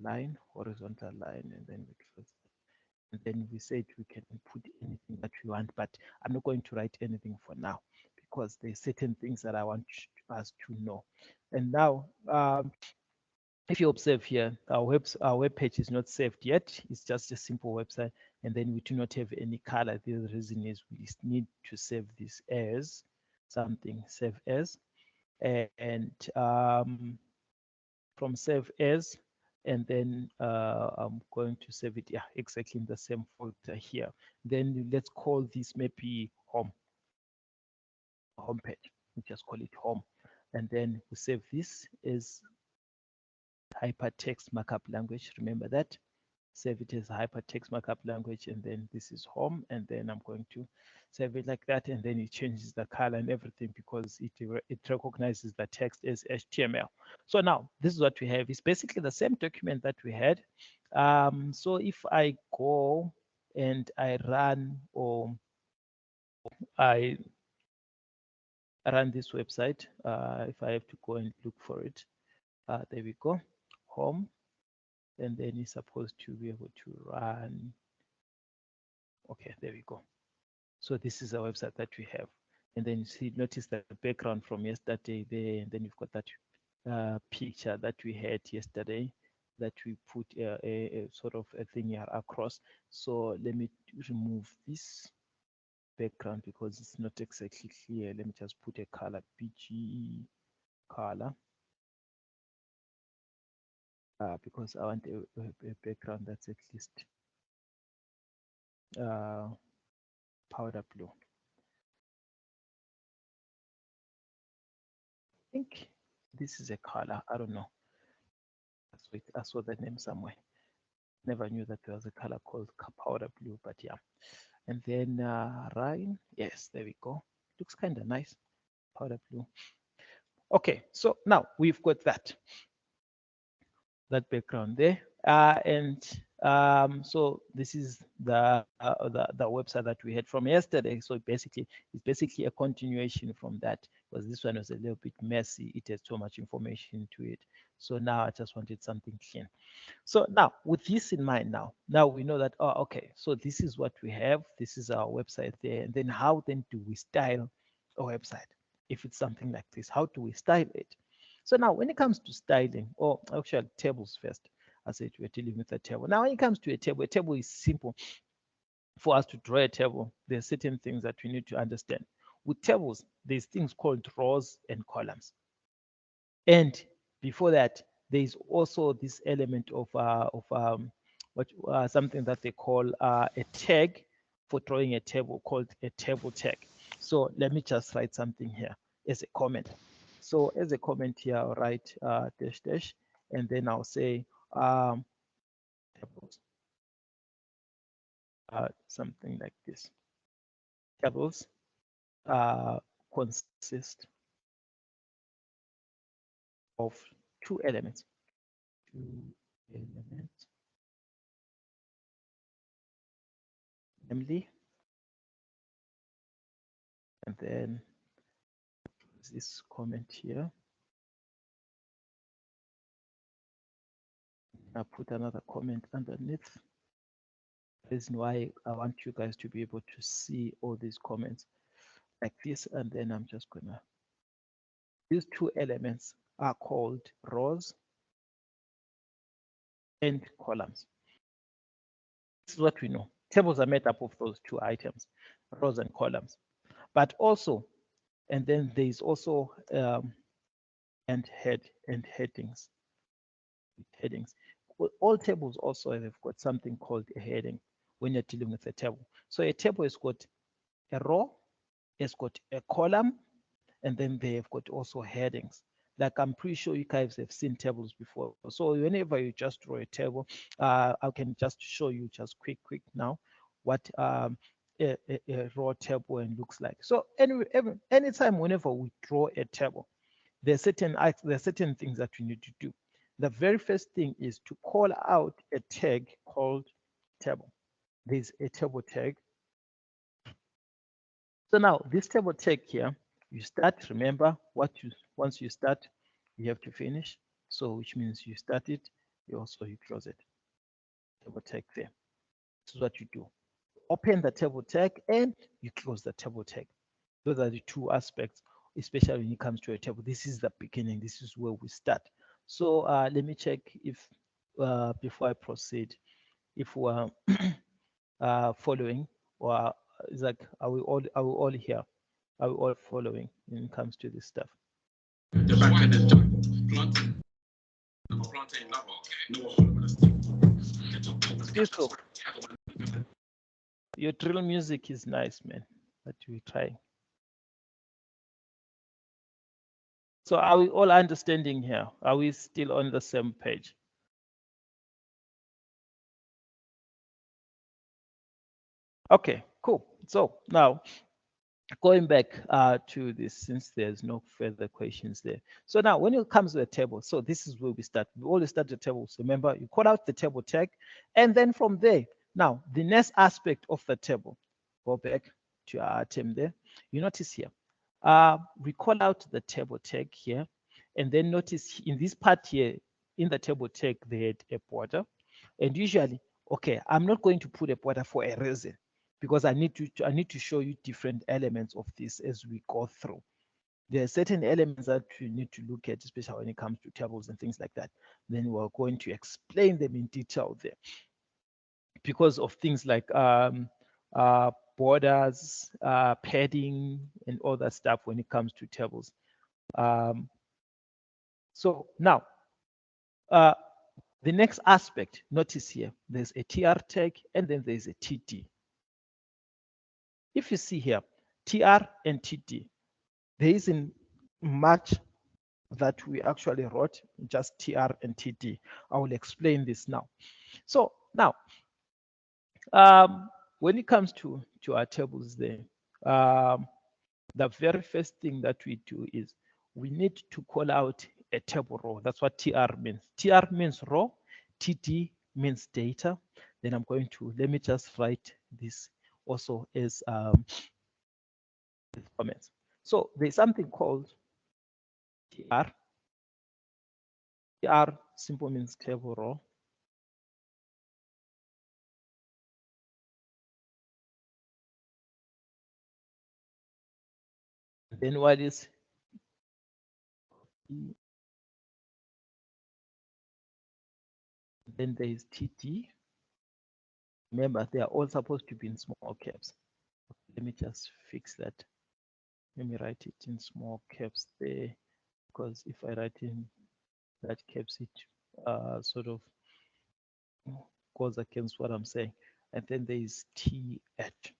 line, horizontal line, and then we close. And then we said we can put anything that we want, but I'm not going to write anything for now because there's certain things that I want us to know. And now, if you observe here, our web page is not saved yet. It's just a simple website, and then we do not have any color. The reason is we need to save this as something, save as, and from save as, and then I'm going to save it, yeah, exactly in the same folder here. Then let's call this maybe home page. We just call it home, and then we save this as hypertext markup language. Remember that. Save it as hypertext markup language, and then this is home, and then I'm going to save it like that, and then it changes the color and everything because it recognizes the text as HTML. So now this is what we have. It's basically the same document that we had. So if I go and I run, or I run this website, if I have to go and look for it, there we go, home, and then it's supposed to be able to run. Okay, there we go. So this is a website that we have. And then you see, notice the background from yesterday there, and then you've got that picture that we had yesterday that we put a sort of a thing here across. So let me remove this background because it's not exactly clear. Let me just put a color, BG color, because I want a background that's at least powder blue. I think this is a color. I don't know. I saw that name somewhere. Never knew that there was a color called powder blue, but yeah. And then Rhine, yes, there we go. Looks kind of nice, powder blue. Okay, so now we've got that background there, and so this is the website that we had from yesterday. So it's basically a continuation from that, because this one was a little bit messy. It has so much information to it. So now I just wanted something clean. So now with this in mind, now we know that, oh, okay, so this is what we have. This is our website there. And then how then do we style a website? If it's something like this, how do we style it? So now when it comes to styling, or actually tables first, I said we're dealing with a table. Now when it comes to a table is simple. For us to draw a table, there are certain things that we need to understand. With tables, there's things called rows and columns. And before that, there is also this element of something that they call a tag for drawing a table, called a table tag. So let me just write something here as a comment. So as a comment here, I'll write dash dash, and then I'll say tables, something like this. Tables consist of two elements. Namely, and then this comment here. I put another comment underneath. The reason why I want you guys to be able to see all these comments like this, and then I'm just gonna, these two elements are called rows and columns. This is what we know. Tables are made up of those two items, rows and columns. But also, and then there is also and headings. Headings. All tables also have got something called a heading when you're dealing with a table. So a table has got a row, it's got a column, and then they have got also headings. Like I'm pretty sure you guys have seen tables before. So whenever you just draw a table, I can just show you just quick now what a raw table and looks like. So anyway, anytime whenever we draw a table, there are certain things that we need to do. The very first thing is to call out a tag called table. There's a table tag. So now this table tag here, you start, remember once you start, you have to finish. So which means you start it, you close it. Table tag there. This is what you do. Open the table tag and you close the table tag. Those are the two aspects, especially when it comes to a table. This is the beginning. This is where we start. So let me check if before I proceed, if we're following, or is like are we all here? Are we all following when it comes to this stuff? Crystal, your drill music is nice, man, but we try. So are we all understanding here? Are we still on the same page? Okay, cool. So now going back to this, since there's no further questions there. So now when it comes to a table, so this is where we start. We always start the table. So remember, you call out the table tag, and then from there, now the next aspect of the table, go back to our item there. You notice here, we call out the table tag here, and then notice in this part here, in the table tag, they had a border. And usually, okay, I'm not going to put a border for a reason, because I need to show you different elements of this as we go through. There are certain elements that you need to look at, especially when it comes to tables and things like that. Then we're going to explain them in detail there, because of things like borders, padding, and all that stuff when it comes to tables. So now, the next aspect, notice here, there's a TR tag and then there's a TD. If you see here, TR and TD, there isn't much that we actually wrote, just TR and TD. I will explain this now. So now, when it comes to our tables there, the very first thing that we do is we need to call out a table row. That's what TR means. TR means row, TD means data. Then I'm going to, let me just write this also as comments. So there's something called TR. TR simple means table row. Then what is then there is TD. Remember, they are all supposed to be in small caps. Let me just fix that. Let me write it in small caps there, because if I write in that caps, it sort of goes against what I'm saying. And then there is TH.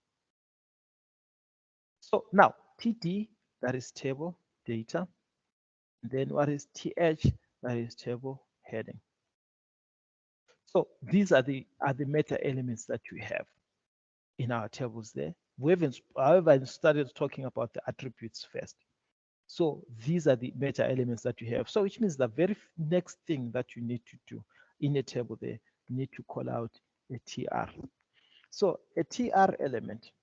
So now TD, that is table data. Then what is TH? That is table heading. So these are the meta elements that we have in our tables there. We haven't, however, started talking about the attributes first. So these are the meta elements that you have. So which means the very next thing that you need to do in a table there, you need to call out a TR. So a TR element,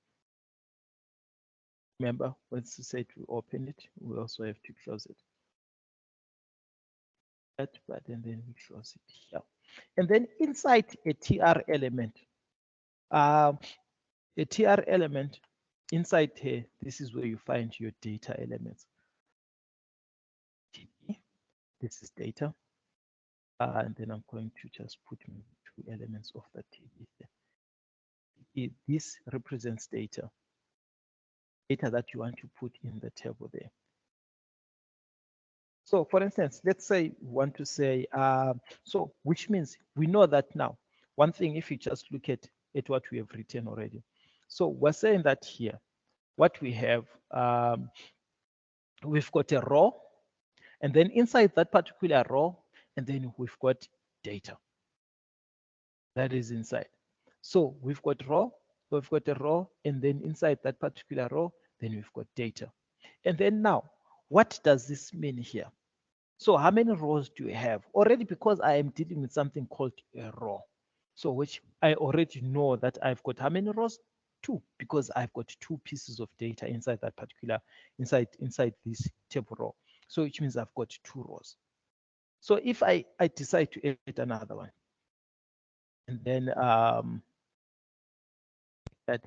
remember, once you say to open it, we also have to close it. That button, then we close it here. And then inside a TR element, inside here, this is where you find your data elements. This is data. And then I'm going to just put two elements of the TD there. This represents data that you want to put in the table there. So for instance, let's say we want to say, so which means we know that now. One thing, if you just look at what we have written already. So we're saying that here, what we have, we've got a row, and then inside that particular row, and then we've got data. That is inside. So we've got row, we've got a row, and then inside that particular row, then we've got data. And then now, what does this mean here? So how many rows do we have? Already, because I am dealing with something called a row. So which I already know that I've got how many rows? 2, because I've got 2 pieces of data inside that particular, inside this table row. So which means I've got 2 rows. So if I decide to add another one, and then that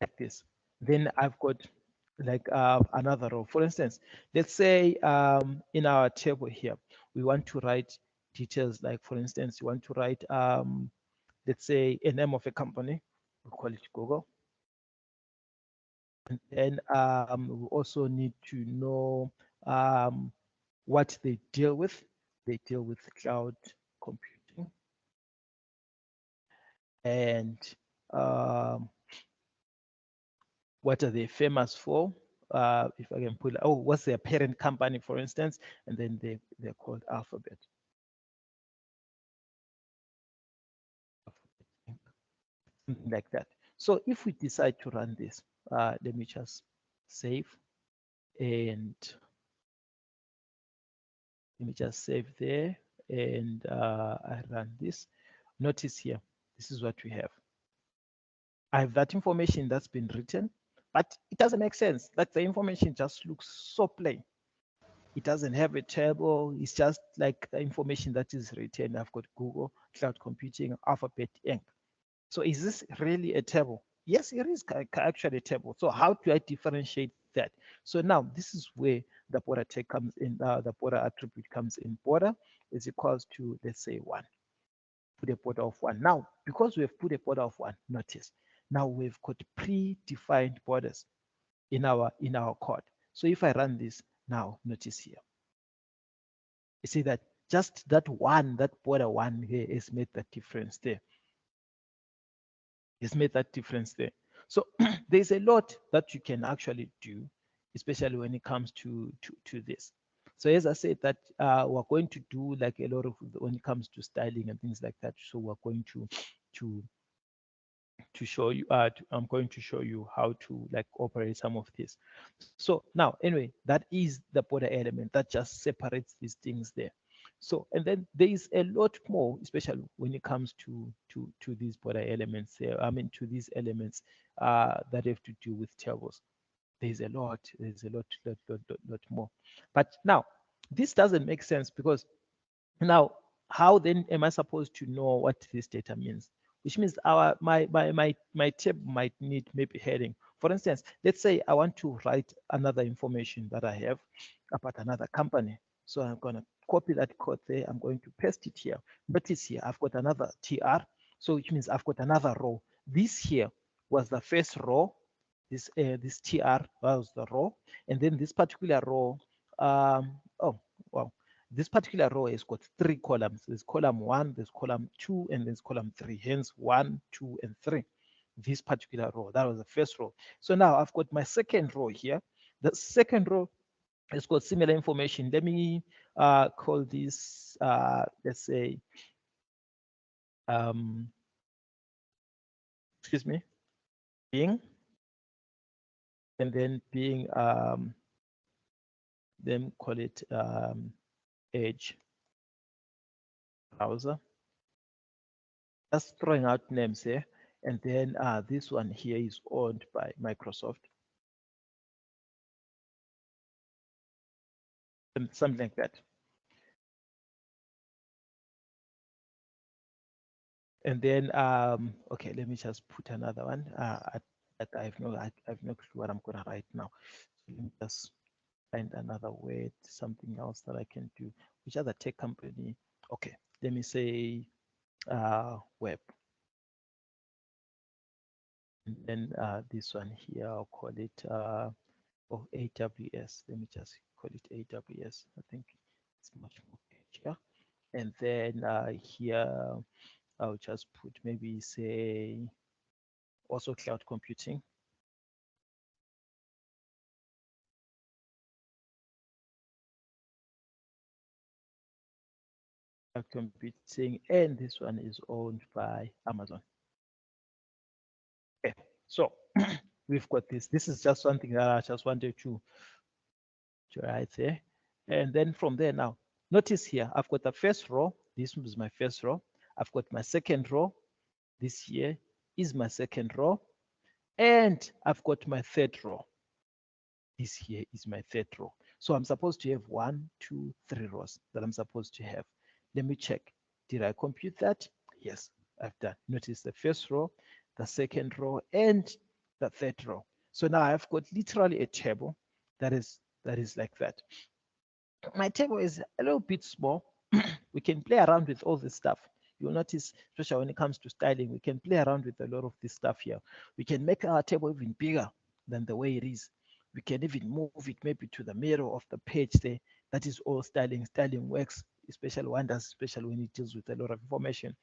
like this, then I've got like another row. For instance, let's say in our table here, we want to write details like, for instance, you want to write, let's say, a name of a company, we call it Google. And then we also need to know what they deal with. They deal with cloud computing. And what are they famous for? If I can put, oh, what's their parent company, for instance, and then they're called Alphabet. Something like that. So if we decide to run this, let me just save, and let me just save there, and I run this. Notice here, this is what we have. I have that information that's been written, but it doesn't make sense. Like the information just looks so plain. It doesn't have a table. It's just like the information that is written. I've got Google, cloud computing, Alphabet, Inc. So is this really a table? Yes, it is actually a table. So how do I differentiate that? So now this is where the border tag comes in, the border attribute comes in. Border is equals to, let's say, 1. Put a border of 1. Now, because we have put a border of 1, notice, now we've got predefined borders in our code. So if I run this now, notice here, you see that just that one, that border 1 here has made that difference there. It's made that difference there. So there's a lot that you can actually do, especially when it comes to this. So as I said, that we're going to do like a lot of when it comes to styling and things like that. So we're going to show you. I'm going to show you how to like operate some of this. So now, anyway, that is the border element that just separates these things there. So, and then there is a lot more, especially when it comes to these border elements here. I mean, to these elements that have to do with tables. There's a lot more. But now, this doesn't make sense because now, how then am I supposed to know what this data means? Which means my tab might need maybe heading. For instance, let's say I want to write another information that I have about another company. So I'm going to copy that code there. I'm going to paste it here. Notice here, I've got another TR. So which means I've got another row. This here was the first row. This TR was the row. And then this particular row, oh, wow. This particular row has got 3 columns. There's column 1, there's column 2, and there's column 3. Hence 1, 2, and 3. This particular row, that was the first row. So now I've got my second row here. The second row has got similar information. Let me call this, let's say, excuse me, Bing, and then Bing, then call it Edge browser. Just throwing out names here. And then this one here is owned by Microsoft. And something like that. And then, okay, let me just put another one. I have no clue what I'm gonna write now. So let me just find another word, something else that I can do. Which other tech company? Okay, let me say web. And then this one here, I'll call it AWS. Let me just call it AWS. I think it's much more catchier. And then here, I'll just put maybe say also cloud computing. Cloud computing, and this one is owned by Amazon. Okay, so we've got this. This is just something that I just wanted to write there. And then from there now, notice here, I've got the first row. This is my first row. I've got my second row. This here is my second row. And I've got my third row. This here is my third row. So I'm supposed to have 1, 2, 3 rows that I'm supposed to have. Let me check. Did I compute that? Yes, I've done. Notice the first row, the second row, and the third row. So now I've got literally a table that is like that. My table is a little bit small. We can play around with all this stuff. You'll notice, especially when it comes to styling, we can play around with a lot of this stuff here. We can make our table even bigger than the way it is. We can even move it maybe to the middle of the page there. That is all styling. Styling works, especially wonders, especially when it deals with a lot of information.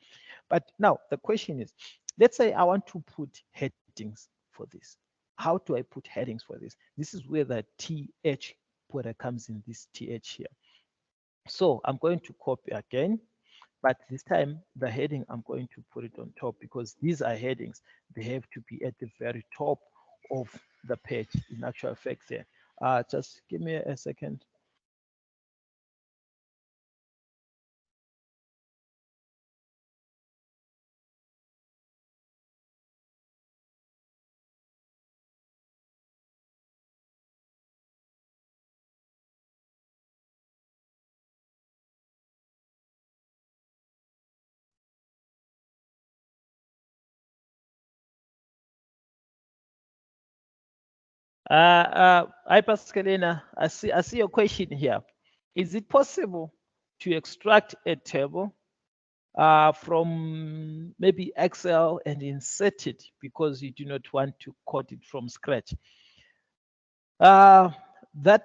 But now the question is, let's say I want to put headings for this. How do I put headings for this? This is where the TH putter comes in, this TH here. So I'm going to copy again, but this time the heading, I'm going to put it on top because these are headings. They have to be at the very top of the page in actual fact there. Just give me a second. Hi, Pascalina. I see your question here. Is it possible to extract a table from maybe Excel and insert it because you do not want to code it from scratch? That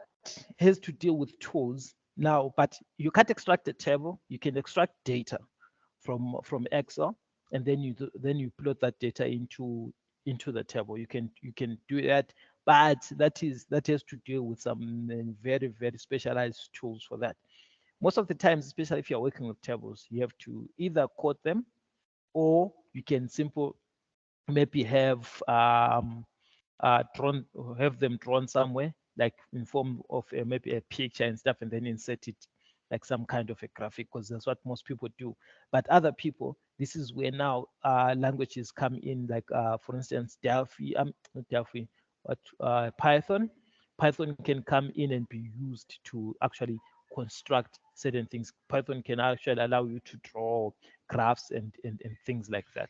has to deal with tools now, but you can't extract a table. You can extract data from Excel, and then you plot that data into the table. You can do that, but that has to deal with some very specialized tools for that. Most of the times, especially if you're working with tables, you have to either code them or you can maybe have drawn, have them drawn somewhere, like in form of maybe a picture and stuff, and then insert it like some kind of a graphic, because that's what most people do. But other people, this is where now languages come in, like for instance, Delphi, not Delphi, but Python. Python can come in and be used to actually construct certain things. Python can actually allow you to draw graphs and things like that.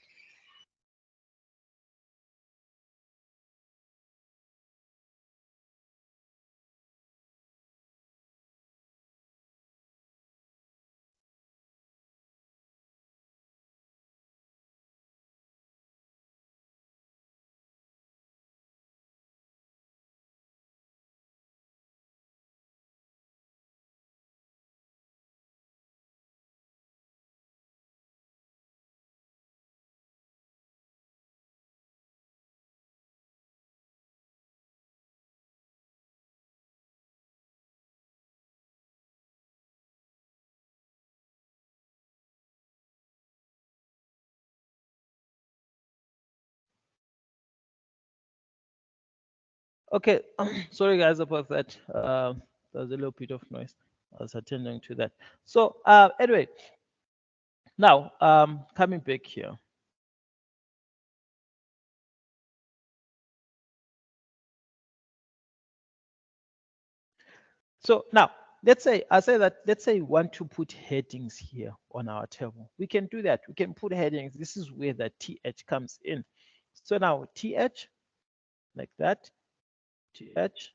Okay, sorry guys about that. There's a little bit of noise. I was attending to that. So anyway, now coming back here. So now let's say let's say we want to put headings here on our table. We can do that. We can put headings. This is where the TH comes in. So now TH like that, TH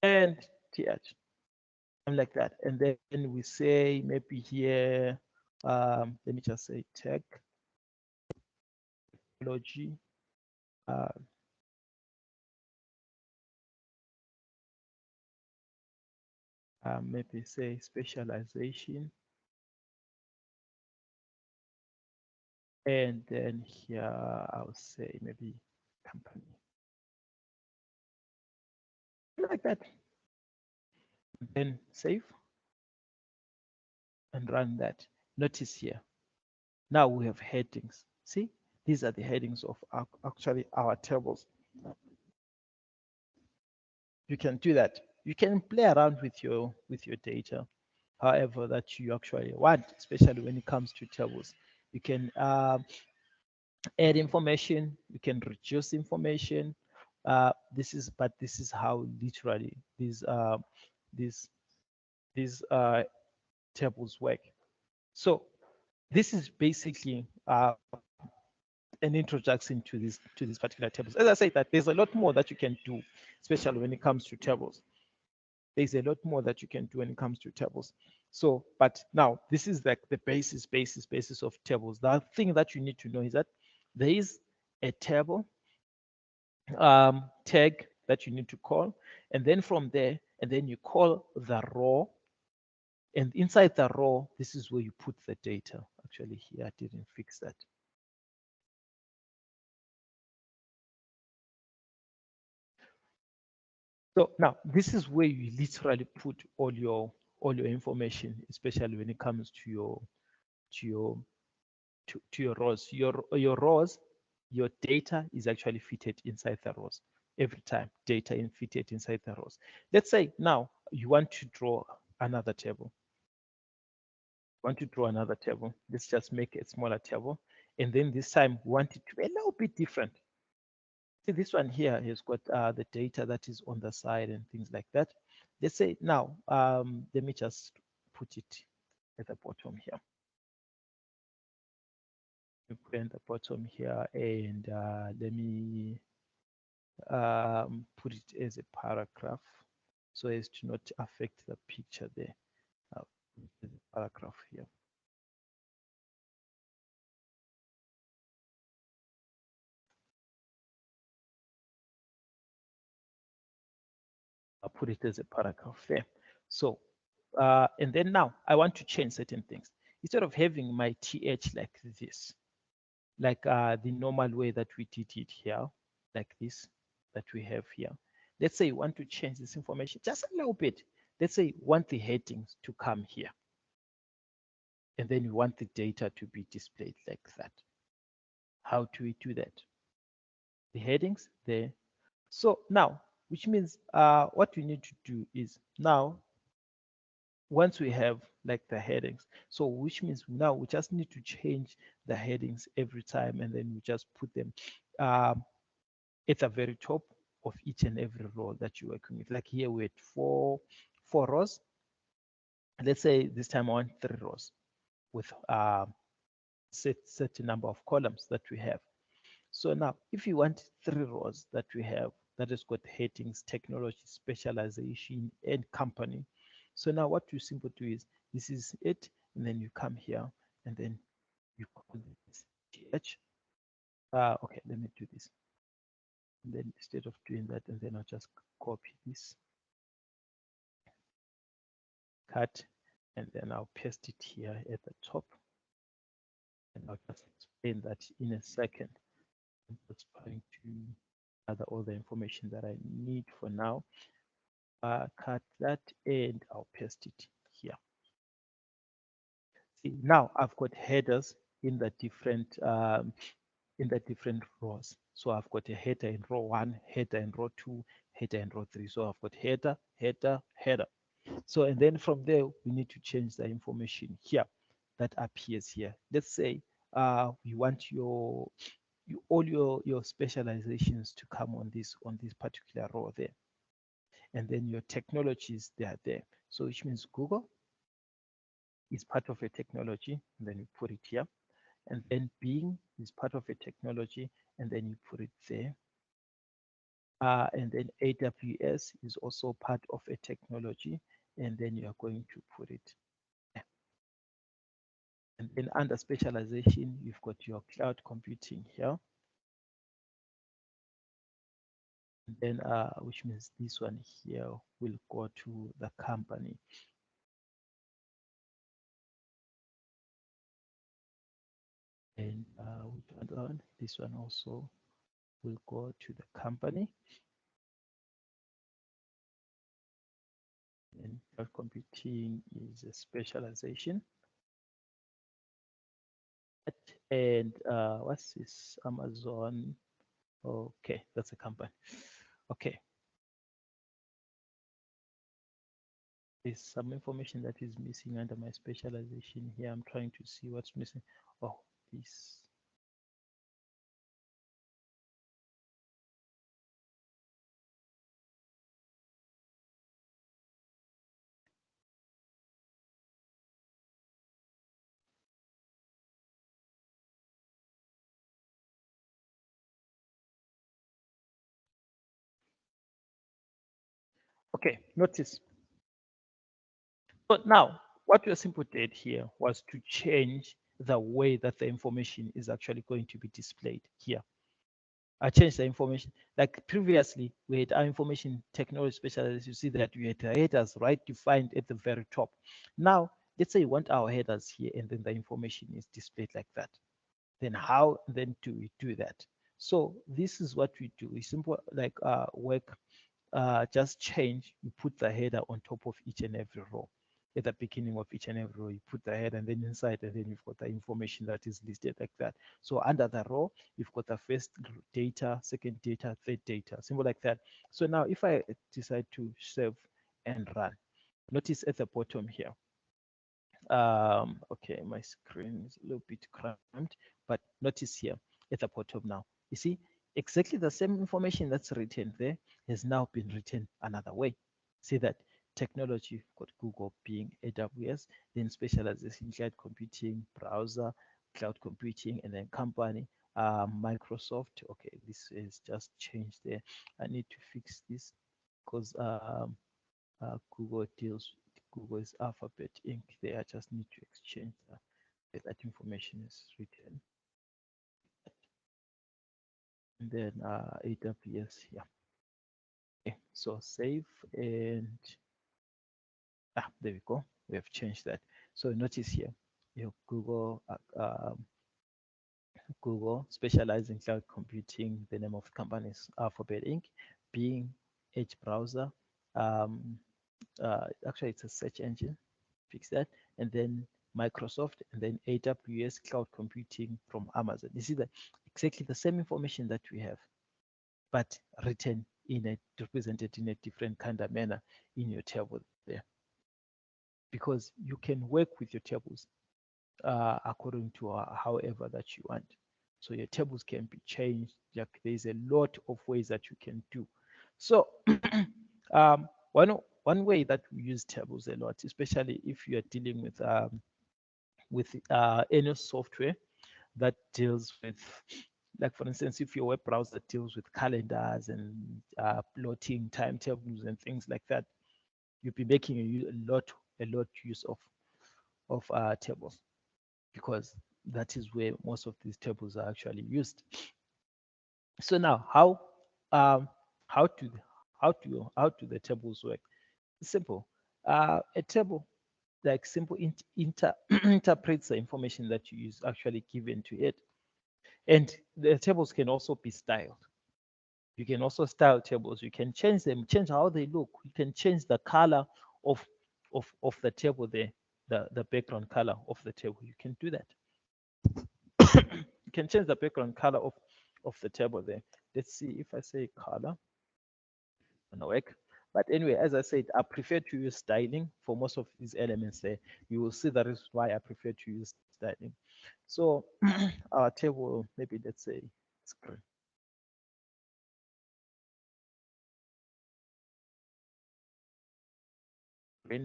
and TH. And like that. And then we say maybe here, let me just say technology. Maybe say specialization. And then here I'll say maybe company. Like that. Then save and run that. Notice here. Now we have headings. See, these are the headings of actually our tables. You can do that. You can play around with your data, however that you actually want, especially when it comes to tables. You can add information, you can reduce information, But this is how literally these these tables work. So this is basically an introduction to these particular tables. As I said, that there's a lot more that you can do, especially when it comes to tables. There's a lot more that you can do when it comes to tables. So, but now this is like the basis of tables. The thing that you need to know is that there is a table tag that you need to call, and then from there, and then you call the row, and inside the row, this is where you put the data. Actually, here I didn't fix that. So now this is where you literally put all your information, especially when it comes to your to your rows. Your rows, your data is actually fitted inside the rows every time. Data is fitted inside the rows. Let's say now you want to draw another table. Want to draw another table. Let's just make a smaller table, and then this time we want it to be a little bit different. See, this one here has got the data that is on the side and things like that. Let's say now, let me just put it at the bottom here. Put it at the bottom here, and let me put it as a paragraph so as to not affect the picture there. Paragraph here. I'll put it as a paragraph there. So, and then now I want to change certain things. Instead of having my TH like this, like the normal way that we did it here, like this, that we have here. Let's say you want to change this information just a little bit. Let's say you want the headings to come here. And then you want the data to be displayed like that. How do we do that? The headings there. So now, which means what we need to do is now, once we have like the headings, so which means now we just need to change the headings every time, and then we just put them at the very top of each and every row that you're working with. Like here we had four rows. Let's say this time I want 3 rows with certain number of columns that we have. So now, if you want 3 rows that we have, that has got headings, technology, specialization, and company. So now what you simply do is, this is it, and then you come here, and then you call this TH. Okay, let me do this. And then instead of doing that, and then I'll just copy this, cut, and then I'll paste it here at the top. And I'll just explain that in a second. I'm just trying to gather all the information that I need for now. Cut that, and I'll paste it here. See, now I've got headers in the different rows. So I've got a header in row 1, header in row 2, header in row 3. So I've got header, header, header. So, and then from there, we need to change the information here that appears here. Let's say you want all your specializations to come on this particular row there, and then your technologies, they are there. So which means Google is part of a technology, and then you put it here, and then Bing is part of a technology, and then you put it there. And then AWS is also part of a technology, and then you are going to put it there. And then under specialization, you've got your cloud computing here. And then which means this one here will go to the company. And this one also will go to the company. And cloud computing is a specialization. And what's this? Amazon. Okay, that's a company. Okay. There's some information that is missing under my specialization here. I'm trying to see what's missing. Oh, this. Okay, notice. But now, what we simply did here was to change the way that the information is actually going to be displayed here. I changed the information. Like previously, we had our information technology specialists. You see that we had headers right defined at the very top. Now, let's say you want our headers here, and then the information is displayed like that. Then how then do we do that? So this is what we do. We simple like work, just change. You put the header on top of each and every row. At the beginning of each and every row, you put the header, and then inside, and then you've got the information that is listed like that. So under the row, you've got the first data, second data, third data, simple like that. So now if I decide to save and run, notice at the bottom here, okay, my screen is a little bit cramped, but notice here at the bottom now, you see exactly the same information that's written there has now been written another way. See that technology got Google, Bing, AWS, then specialization, cloud computing, browser, cloud computing, and then company, Microsoft. Okay, this is just changed there. I need to fix this because Google deals Google is Alphabet Inc. They I just need to exchange that information is written. And then AWS, yeah. Okay, so save and there we go. We have changed that. So notice here, you have Google specializing in cloud computing. The name of the company is Alphabet Inc. Bing, Edge browser. Um, Actually, it's a search engine. Fix that. And then Microsoft, and then AWS cloud computing from Amazon. You see that exactly the same information that we have, but written in a represented in a different kind of manner in your table there. Because you can work with your tables according to however that you want. So your tables can be changed. Like there's a lot of ways that you can do. So one way that we use tables a lot, especially if you are dealing with any software that deals with, like for instance, if your web browser deals with calendars and plotting timetables and things like that, you'll be making a lot use of tables, because that is where most of these tables are actually used. So now, um, how do how do the tables work? Simple. A table, like simple interprets the information that you use actually given to it, and the tables can also be styled. You can also style tables. You can change them, change how they look. You can change the color of of the table there, the background color of the table. You can do that. You can change the background color of the table there. Let's see if I say color, gonna work. But anyway, as I said, I prefer to use styling for most of these elements there. You will see that is why I prefer to use styling. So our table, maybe let's say screen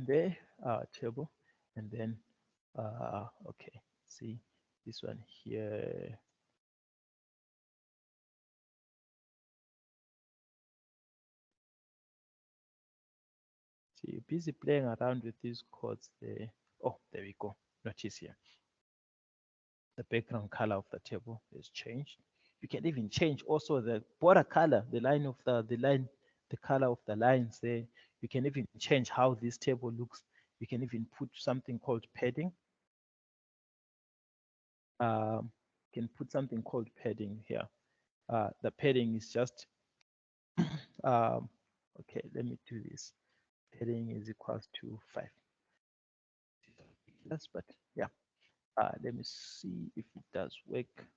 there, our table, and then okay, see this one here. So you're busy playing around with these codes there. Oh, there we go. Notice here. The background color of the table is changed. You can even change also the border color, the line of the line, the color of the lines there. You can even change how this table looks. You can even put something called padding. You can put something called padding here. The padding is just um, okay. Let me do this. Padding is equals to 5. Yes, but yeah. Let me see if it does work.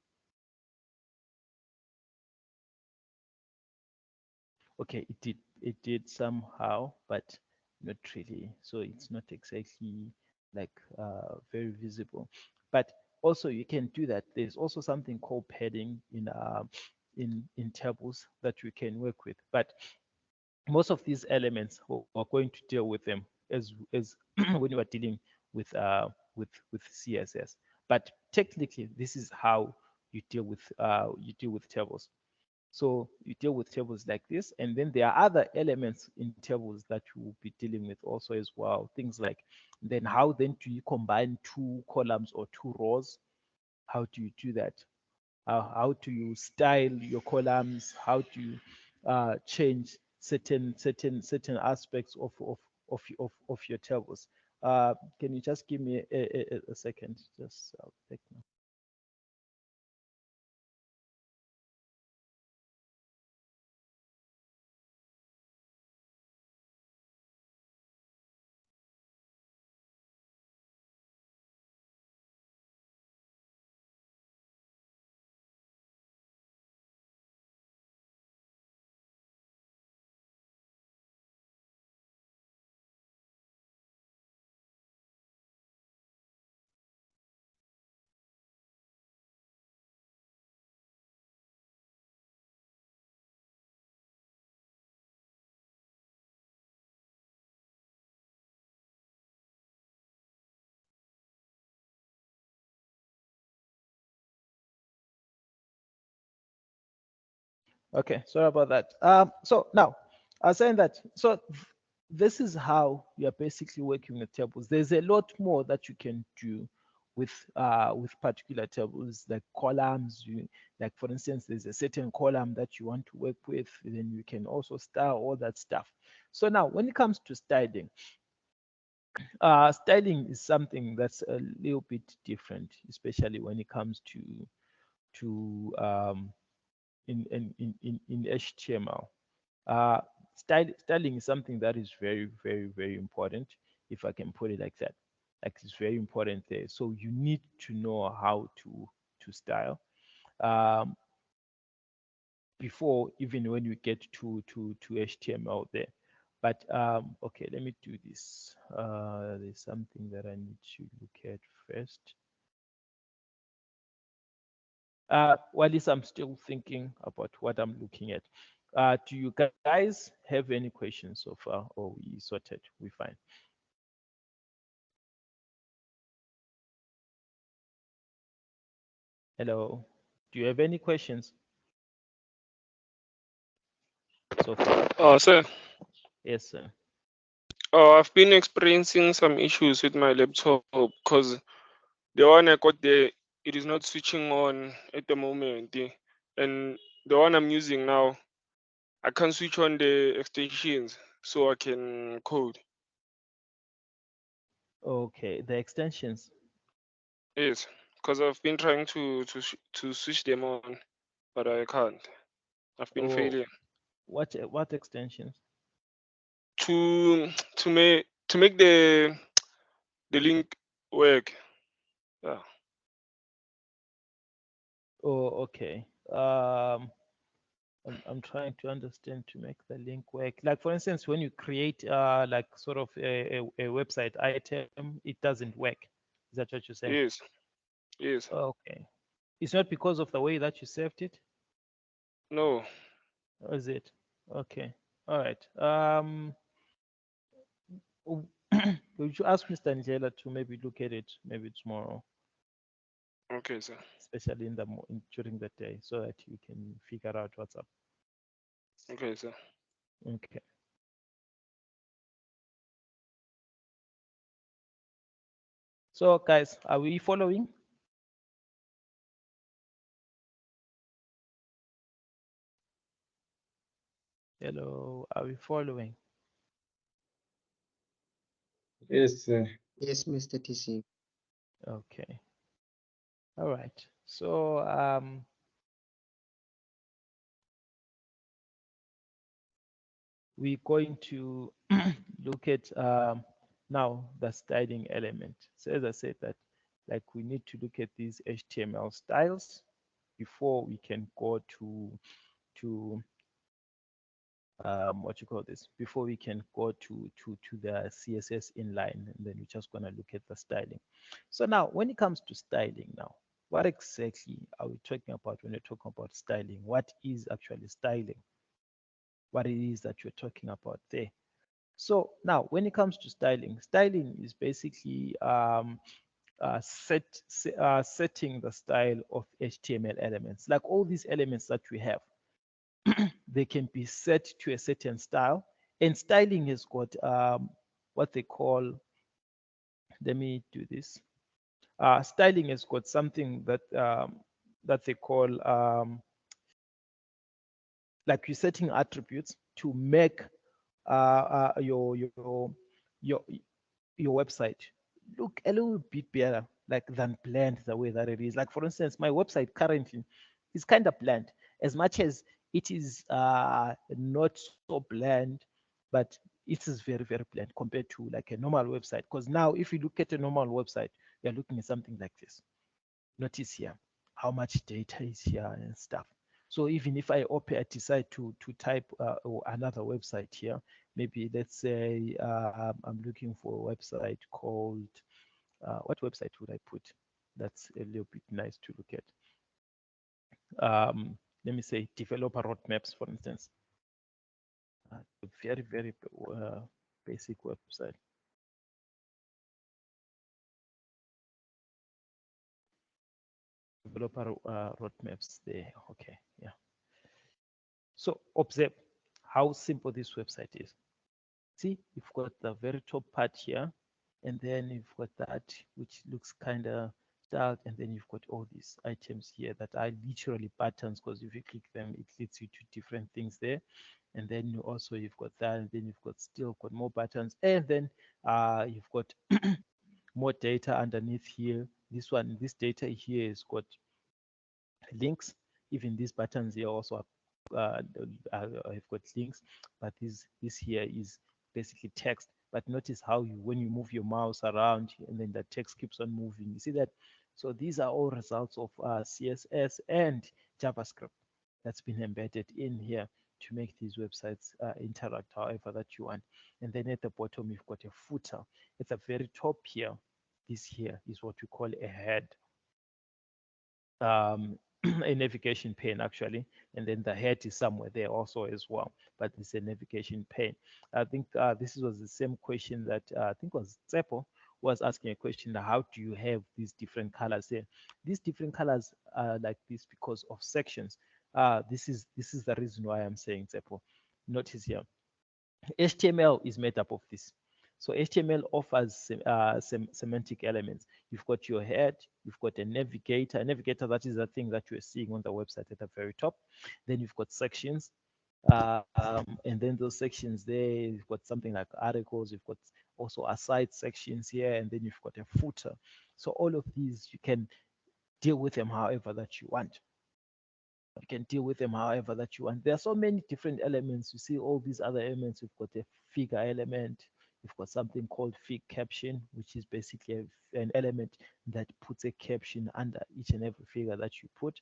Okay, it did somehow, but not really. So it's not exactly like very visible. But also you can do that. There's also something called padding in tables that you can work with. But most of these elements we're going to deal with them as when you are dealing with CSS. But technically, this is how you deal with tables. So you deal with tables like this, and then there are other elements in tables that you will be dealing with also as well. Things like, then how then do you combine two columns or two rows? How do you do that? How do you style your columns? How do you change certain aspects of your tables? Can you just give me a second? Just take note. Okay, sorry about that. So now, I was saying that, so this is how you're basically working with tables. There's a lot more that you can do with particular tables, like columns. Like for instance, there's a certain column that you want to work with, then you can also style all that stuff. So now, when it comes to styling is something that's a little bit different, especially when it comes to in HTML. Uh, styling is something that is very, very, very important, if I can put it like that. Like, it's very important there. So you need to know how to style before, even when you get to HTML there. But okay, let me do this. There's something that I need to look at first. While I'm still thinking about what I'm looking at. Do you guys have any questions so far, or we sorted? We fine? Hello. Do you have any questions so far? Oh, sir. Yes, sir. Oh, I've been experiencing some issues with my laptop because the one I got there, it is not switching on at the moment. And the one I'm using now, I can't switch on the extensions so I can code. Okay, the extensions. Yes, because I've been trying to switch them on, but I can't. I've been Oh, failing what extensions? to to make the link work. Yeah. Oh, okay. I'm trying to understand to make the link work. Like for instance, when you create like sort of a website item, it doesn't work. Is that what you're saying? Yes. Yes. Okay. It's not because of the way that you saved it, No. or is it? Okay. All right. Would you ask Mr. Angela to maybe look at it maybe tomorrow, Okay, sir. especially during the day, so that you can figure out what's up. Okay, sir. Okay. So guys, are we following? Hello, are we following? Yes, sir. Yes, Mr. TC. Okay. All right. So we're going to look at now the styling element. So as I said that, like, we need to look at these HTML styles before we can go to what you call this, before we can go to the CSS inline, and then we're just going to look at the styling. So now, when it comes to styling now, what exactly are we talking about when we're talking about styling? What is actually styling? What it is that you're talking about there? So now, when it comes to styling, styling is basically setting the style of HTML elements, like all these elements that we have. they can be set to a certain style, and styling has got what they call, let me do this. Styling has got something that they call like you're setting attributes to make your website look a little bit better, like than bland the way that it is. Like for instance, my website currently is kind of bland, as much as it is not so bland, but it is very, very bland compared to like a normal website. Because now if you look at a normal website, you're looking at something like this. Notice here how much data is here and stuff. So even if I decide to type another website here, maybe let's say I'm looking for a website called, what website would I put? That's a little bit nice to look at. Let me say developer roadmaps, for instance. A very, very basic website. Developer roadmaps there. Okay, yeah. So observe how simple this website is. See, you've got the very top part here, and then you've got that which looks kind of styled, and then you've got all these items here that are literally buttons, because if you click them, it leads you to different things there. And then you also you've got that, and then you've got still got more buttons, and then you've got more data underneath here. This data here has got links. Even these buttons here also have got links, but this here is basically text. But notice how when you move your mouse around and then the text keeps on moving, you see that. So these are all results of CSS and JavaScript that's been embedded in here to make these websites interact however that you want. And then at the bottom, you've got a footer. At the very top here, this here is what we call a head. A navigation pane actually, and then the head is somewhere there also as well, but it's a navigation pane. I think this was the same question that I think was Tsepo was asking a question: how do you have these different colors here? These different colors are like this because of sections. This is the reason why I'm saying Tsepo. Notice here, HTML is made up of this. So HTML offers semantic elements. You've got your head, you've got a navigator. A navigator, that is the thing that you're seeing on the website at the very top. Then you've got sections. And then those sections there, you've got something like articles, you've got also aside sections here, and then you've got a footer. So all of these, you can deal with them however that you want. You can deal with them however that you want. There are so many different elements. You see all these other elements. You've got a figure element. You've got something called fig caption, which is basically an element that puts a caption under each and every figure that you put.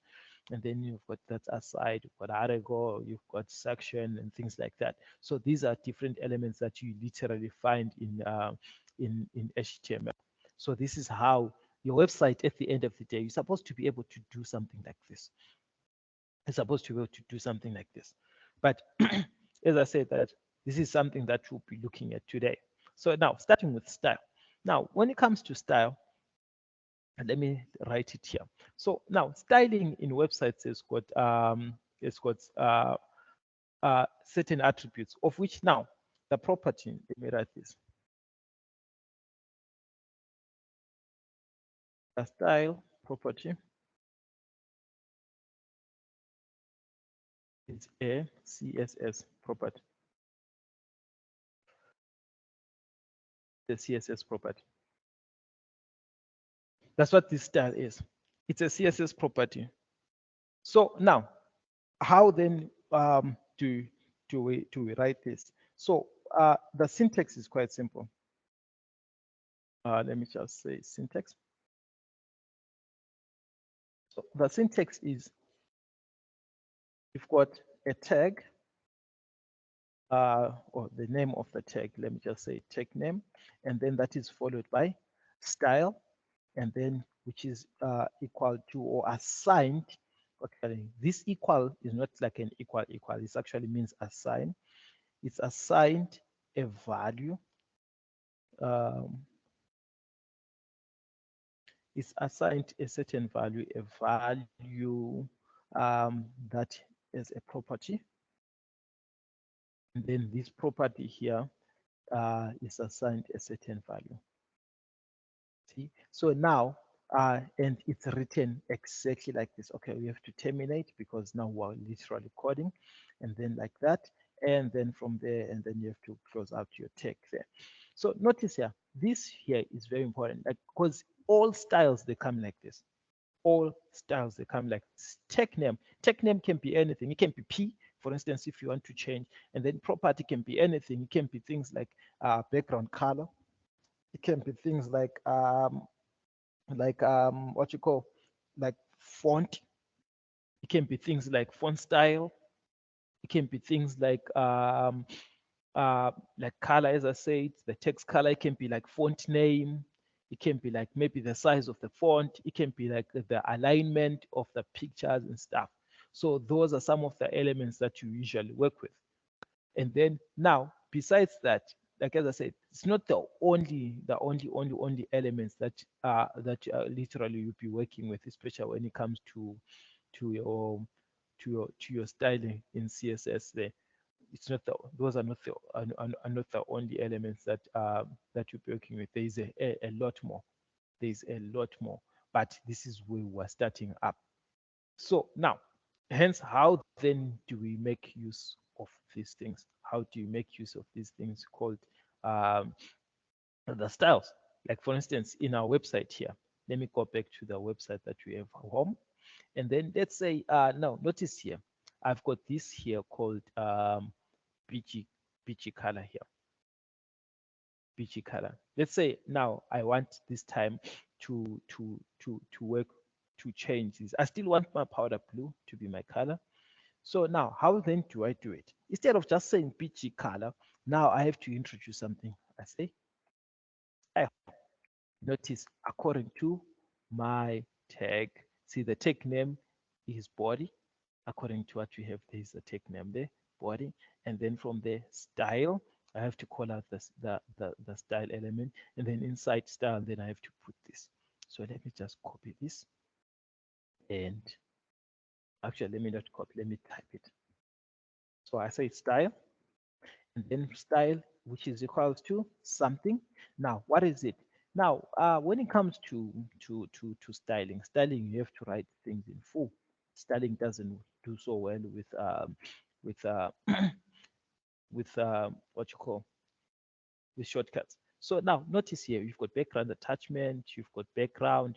And then you've got that aside, you've got article, you've got section and things like that. So these are different elements that you literally find in HTML. So this is how your website at the end of the day, you're supposed to be able to do something like this. It's supposed to be able to do something like this. But as I said, that this is something that we'll be looking at today. So now, starting with style. Now, when it comes to style, let me write it here. So now, styling in websites has got certain attributes, of which now the property. Let me write this. The style property is a CSS property. The CSS property. That's what this style is. It's a CSS property. So now, how then do we write this? So the syntax is quite simple. Let me just say syntax. So the syntax is, you've got a tag, or the name of the tag. Let me just say tag name, and then that is followed by style, and then which is equal to or assigned. Okay, this equal is not like an equal. It actually means assign. It's assigned a value. It's assigned a certain value, that is a property. And then this property here is assigned a certain value. See, so now, and it's written exactly like this. Okay, we have to terminate because now we're literally coding, and then like that, and then from there, and then you have to close out your tag there. So notice here, this here is very important, like because all styles they come like this. All styles they come like this. Tag name can be anything. It can be P, for instance, if you want to change, and then property can be anything. It can be things like background color. It can be things like what you call like font. It can be things like font style. It can be things like color, as I said, the text color. It can be like font name. It can be like maybe the size of the font. It can be like the alignment of the pictures and stuff. So those are some of the elements that you usually work with. And then now, besides that, like as I said, it's not the only elements that literally you'll be working with, especially when it comes to your to your styling in CSS. There, it's not the those are not the only elements that you'll be working with. There is a lot more. There is a lot more, but this is where we're starting up. So now, hence, how then do we make use of these things? How do you make use of these things called um, the styles? Like for instance, in our website here, let me go back to the website that we have home. And then let's say, now notice here, I've got this here called BG color here. BG color. Let's say now I want this time to work to change this. I still want my powder blue to be my color. So now, how then do I do it? Instead of just saying BG color, now I have to introduce something. I say, I notice according to my tag. See, the tag name is body. According to what we have, there is a tag name there, body. And then from the style, I have to call out the style element. And then inside style, then I have to put this. So let me just copy this. And actually, let me not copy, let me type it. So I say style, and then style, which is equals to something. Now, what is it? Now, when it comes to styling, you have to write things in full. Styling doesn't do so well with with what you call with shortcuts. So now notice here, you've got background attachment, you've got background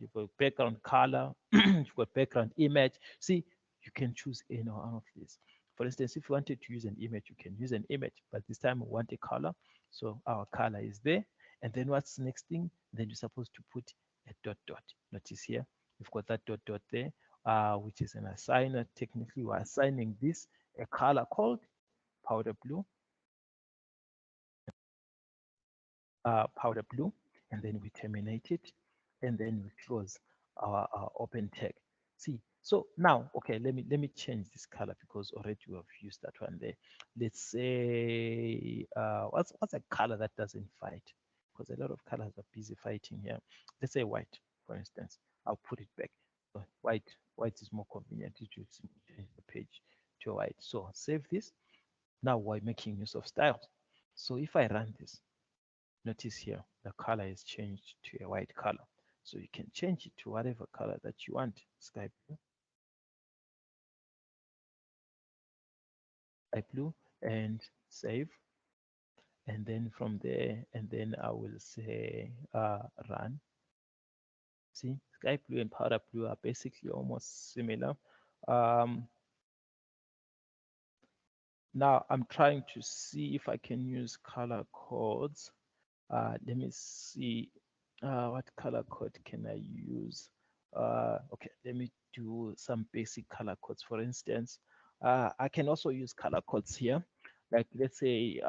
color, you've got background image. See, you can choose any one of these. For instance, if you wanted to use an image, you can use an image, but this time we want a color. So our color is there. And then what's the next thing? Then you're supposed to put a dot dot. Notice here, we've got that dot dot there, which is an assigner. Technically, we're assigning this a color called powder blue. Powder blue, and then we terminate it, and then we close our open tag. See, so now, okay, let me change this color because already we have used that one there. Let's say, what's a color that doesn't fight? Because a lot of colors are busy fighting here. Let's say white, for instance. I'll put it back. So white is more convenient. You just change the page to white. So save this. Now we're making use of styles. So if I run this, notice here the color is changed to a white color. So you can change it to whatever color that you want. Sky blue, and save. And then from there, and then I will say run. See, sky blue and powder blue are basically almost similar. Now I'm trying to see if I can use color codes. Let me see what color code can I use. Okay, let me do some basic color codes. For instance, I can also use color codes here. Like let's say,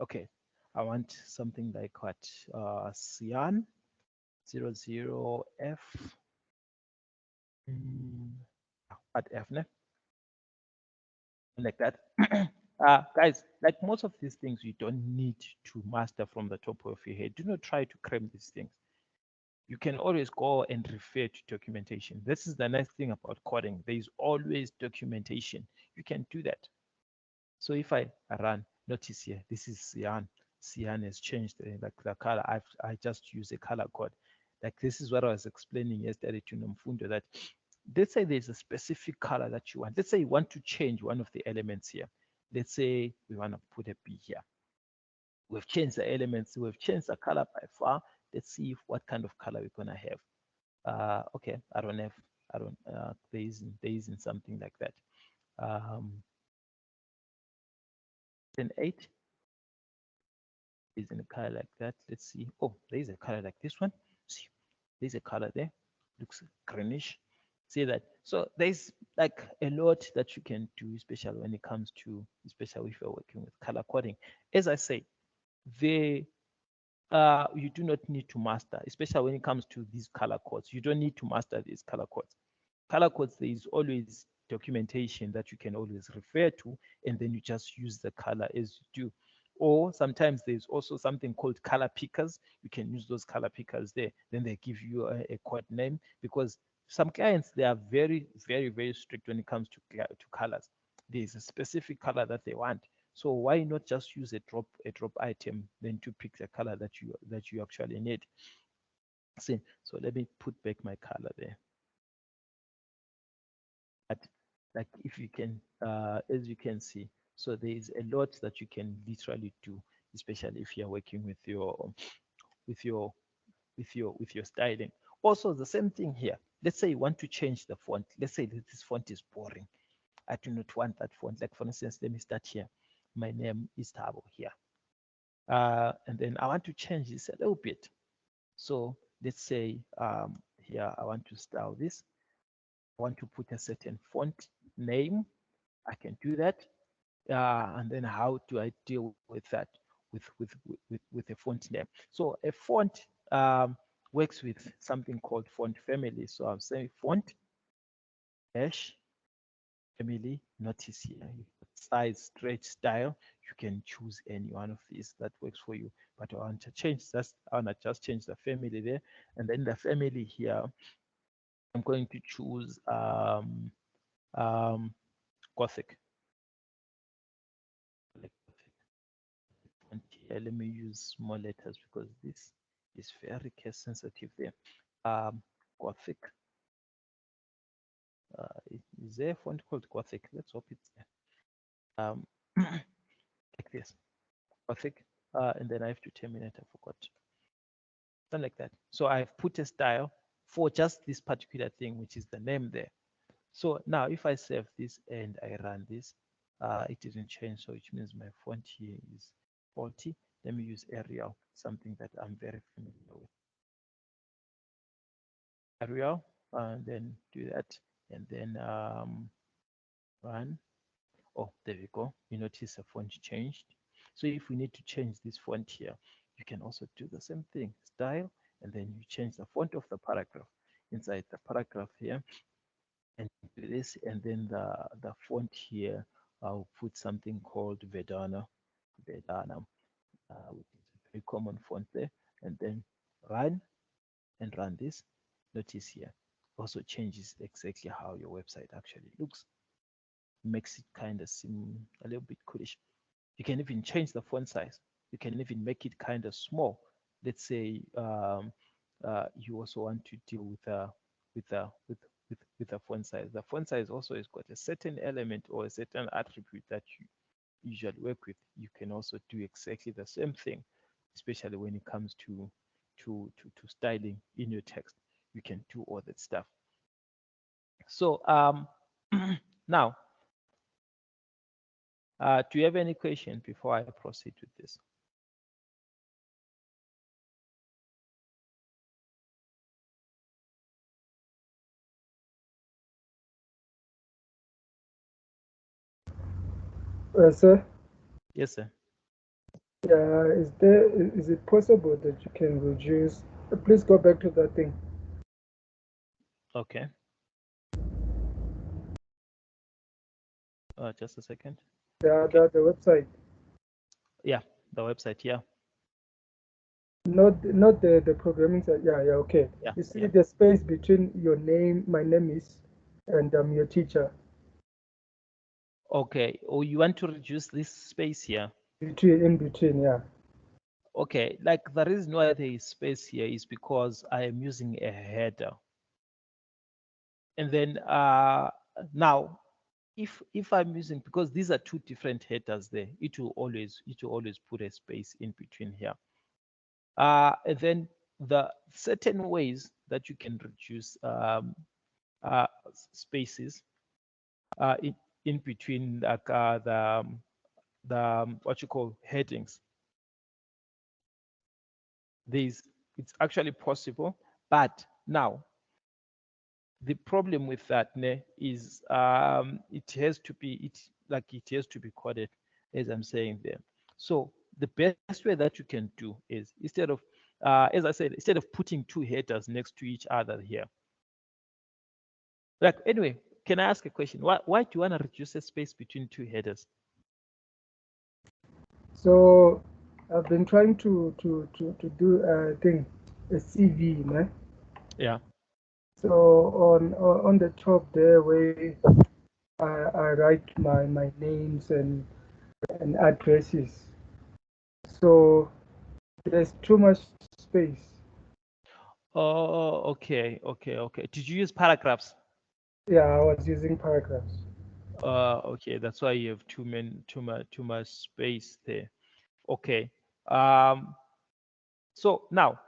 okay, I want something like what, cyan 00F, at F, ne? Like that. Guys, like most of these things, you don't need to master from the top of your head. Do not try to cram these things. You can always go and refer to documentation. This is the nice thing about coding. There is always documentation. you can do that. So if I run, notice here, this is cyan. Cyan has changed like the color. I just use a color code. Like this is what I was explaining yesterday to Nomfundo, that let's say there's a specific color that you want. Let's say you want to change one of the elements here. Let's say we want to put a B here. We've changed the elements. We've changed the color by far. Let's see what kind of color we're gonna have. Okay, there isn't something like that. 8 is in a color like that. Let's see. Oh, there is a color like this one. See, there's a color there. Looks greenish. See that? So there's like a lot that you can do, especially when it comes to, especially if you're working with color coding. As I say, you do not need to master, especially when it comes to these color codes. You don't need to master these color codes. Color codes, there is always documentation that you can always refer to, and then you just use the color as you do. Or sometimes there's also something called color pickers. You can use those color pickers there. Then they give you a code name, because some clients, they are very, very, very strict when it comes to colors. There's a specific color that they want. So why not just use a drop item then to pick the color that you actually need? See, so let me put back my color there. But like if you can, as you can see, so there is a lot that you can literally do, especially if you're working with your styling. Also, the same thing here. Let's say you want to change the font. Let's say this font is boring. I do not want that font. Like for instance, let me start here. My name is Thabo here. And then I want to change this a little bit. So let's say here I want to style this. I want to put a certain font name. I can do that. And then how do I deal with that with a font name? So a font works with something called font family. So I'm saying font dash family. Notice here, size, stretch, style. You can choose any one of these that works for you. But I want to change this. I want to just change the family there, and then the family here. I'm going to choose Gothic. And here, let me use small letters because this is very case sensitive there. Gothic. Is there a font called Gothic? Let's hope it's there. Like this, Gothic, and then I have to terminate. I forgot. Something like that. So I've put a style for just this particular thing, which is the name there. So now if I save this and I run this, it didn't change. So which means my font here is faulty. Let me use Arial, something that I'm very familiar with. Arial, and then do that, and then run. Oh, there we go. You notice the font changed. So if we need to change this font here, you can also do the same thing. Style, and then you change the font of the paragraph inside the paragraph here, and do this, and then the font here, I'll put something called Vedana, which is a very common font there, and then run and run this. Notice here also changes exactly how your website actually looks. Makes it kind of seem a little bit coolish. You can even change the font size. You can even make it kind of small. Let's say you also want to deal with the font size. The font size also has got a certain element or a certain attribute that you usually work with. You can also do exactly the same thing, especially when it comes to styling in your text. You can do all that stuff. So now, do you have any question before I proceed with this? Sir? Yes, sir. Is it possible that you can reduce? Please go back to that thing. Okay. Just a second. The website. Yeah, the website. Yeah. Not the programming side. Yeah, okay. Yeah, You see yeah. the space between your name, my name is, and your teacher. Okay. Or you want to reduce this space here? in between, yeah. Okay. Like the reason why there is space here is because I am using a header. And then now, if I'm using, because these are two different headers there, it will always put a space in between here. And then the certain ways that you can reduce spaces in between, like the what you call headings. It's actually possible, but now the problem with that is it has to be coded, as I'm saying there. So the best way that you can do is, instead of as I said, instead of putting two headers next to each other here, like, anyway, can I ask a question? Why do you want to reduce the space between two headers? So I've been trying to do a thing, a CV, man. Yeah. So on the top there, where I write my names and addresses. So there's too much space. Oh, okay. Did you use paragraphs? Yeah, I was using paragraphs. Okay, that's why you have too much space there. Okay. So now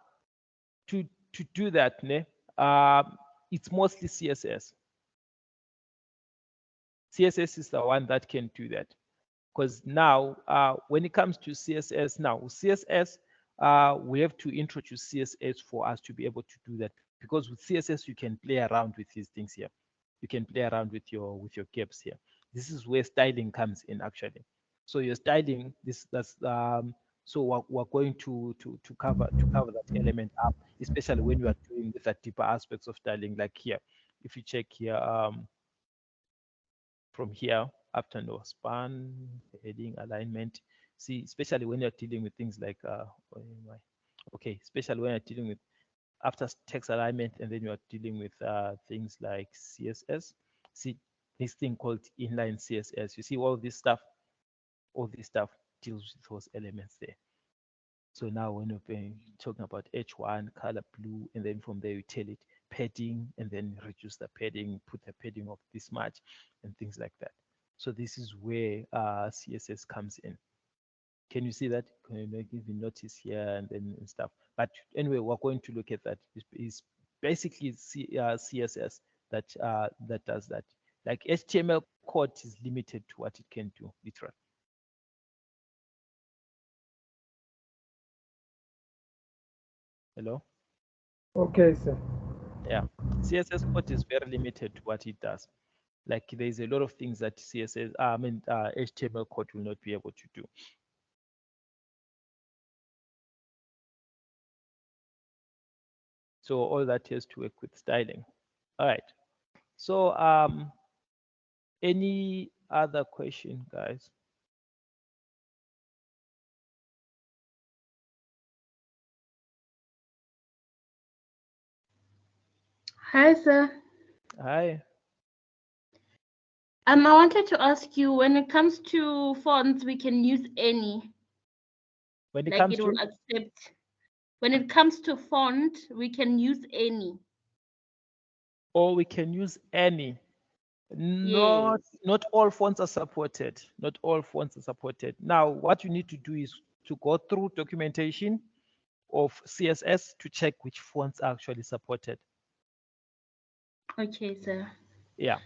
to do that, it's mostly CSS. CSS is the one that can do that, because now when it comes to CSS, we have to introduce CSS for us to be able to do that, because with CSS you can play around with these things here. You can play around with your gaps here. This is where styling comes in, actually. So your styling, so we're going to cover that element up, especially when you are doing with the deeper aspects of styling. Like here, if you check here, from here, after no span, heading, alignment. See, especially when you're dealing with things like okay, especially when you're dealing with after text alignment, and then you're dealing with things like CSS. See, this thing called inline CSS. You see all this stuff deals with those elements there. So now when you're talking about H1, color blue, and then from there you tell it padding, and then reduce the padding, put the padding of this much, and things like that. So this is where CSS comes in. Can you see that? Can you even notice here and then and stuff? But anyway, we're going to look at that. It's basically CSS that does that. Like HTML code is limited to what it can do, literally. Hello? Okay, sir. Yeah. CSS code is very limited to what it does. Like there's a lot of things that HTML code will not be able to do. So all that has to work with styling. All right. So any other question, guys? Hi, sir. Hi. I wanted to ask you, when it comes to fonts, we can use any. When it Like comes it will to, accept. When it comes to font, we can use any. or we can use any. Not Yes. not all fonts are supported. Not all fonts are supported. Now, what you need to do is to go through documentation of CSS to check which fonts are actually supported. Okay, sir. Yeah.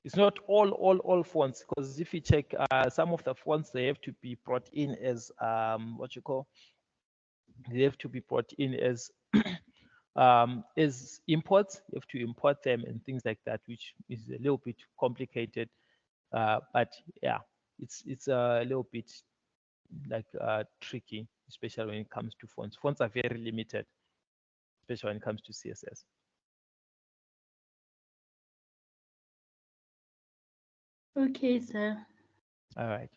It's not all fonts, because if you check some of the fonts, they have to be brought in as they have to be brought in as imports. You have to import them and things like that, which is a little bit complicated. But yeah, it's a little bit like tricky, especially when it comes to fonts. Fonts are very limited, especially when it comes to CSS. Okay, sir. All right.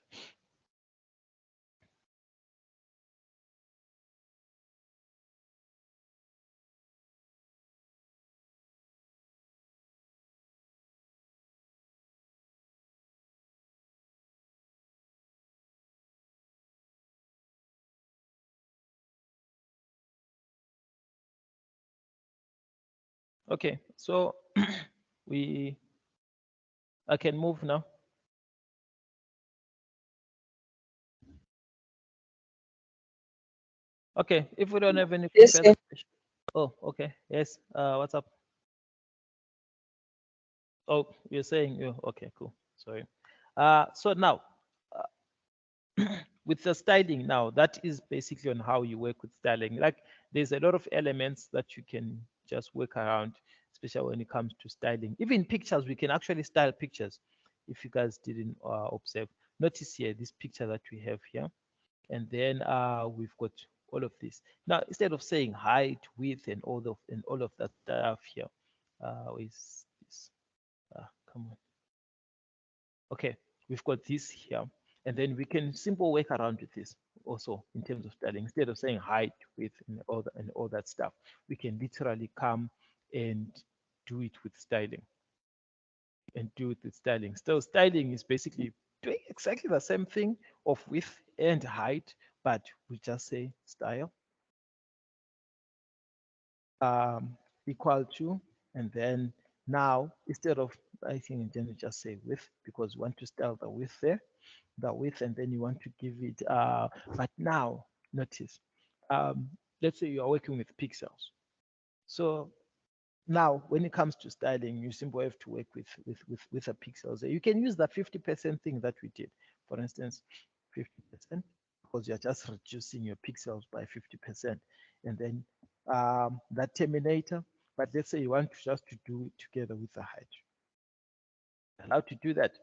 Okay, so I can move now. Okay, if we don't have any Yes, further sir. questions. Oh, okay. Yes. What's up? Oh, you're saying you okay, cool. Sorry. So now with the styling now, that is basically on how you work with styling. Like there's a lot of elements that you can just work around, especially when it comes to styling. Even pictures, we can actually style pictures. If you guys didn't observe, notice here this picture that we have here, and then we've got all of this. Now instead of saying height, width, and all of that stuff here, is this? Come on. Okay, we've got this here, and then we can simple work around with this also in terms of styling. Instead of saying height, width, and all that stuff, we can literally come and do it with styling. So styling is basically doing exactly the same thing of width and height, but we just say style equal to, and then now instead of I think then just say width because we want to style the width there, and then you want to give it but now notice let's say you are working with pixels. So now when it comes to styling, you simply have to work with the pixels. You can use the 50% thing that we did, for instance, 50%, because you're just reducing your pixels by 50%, and then that terminator. But let's say you want to just to do it together with the height, allowed to do that,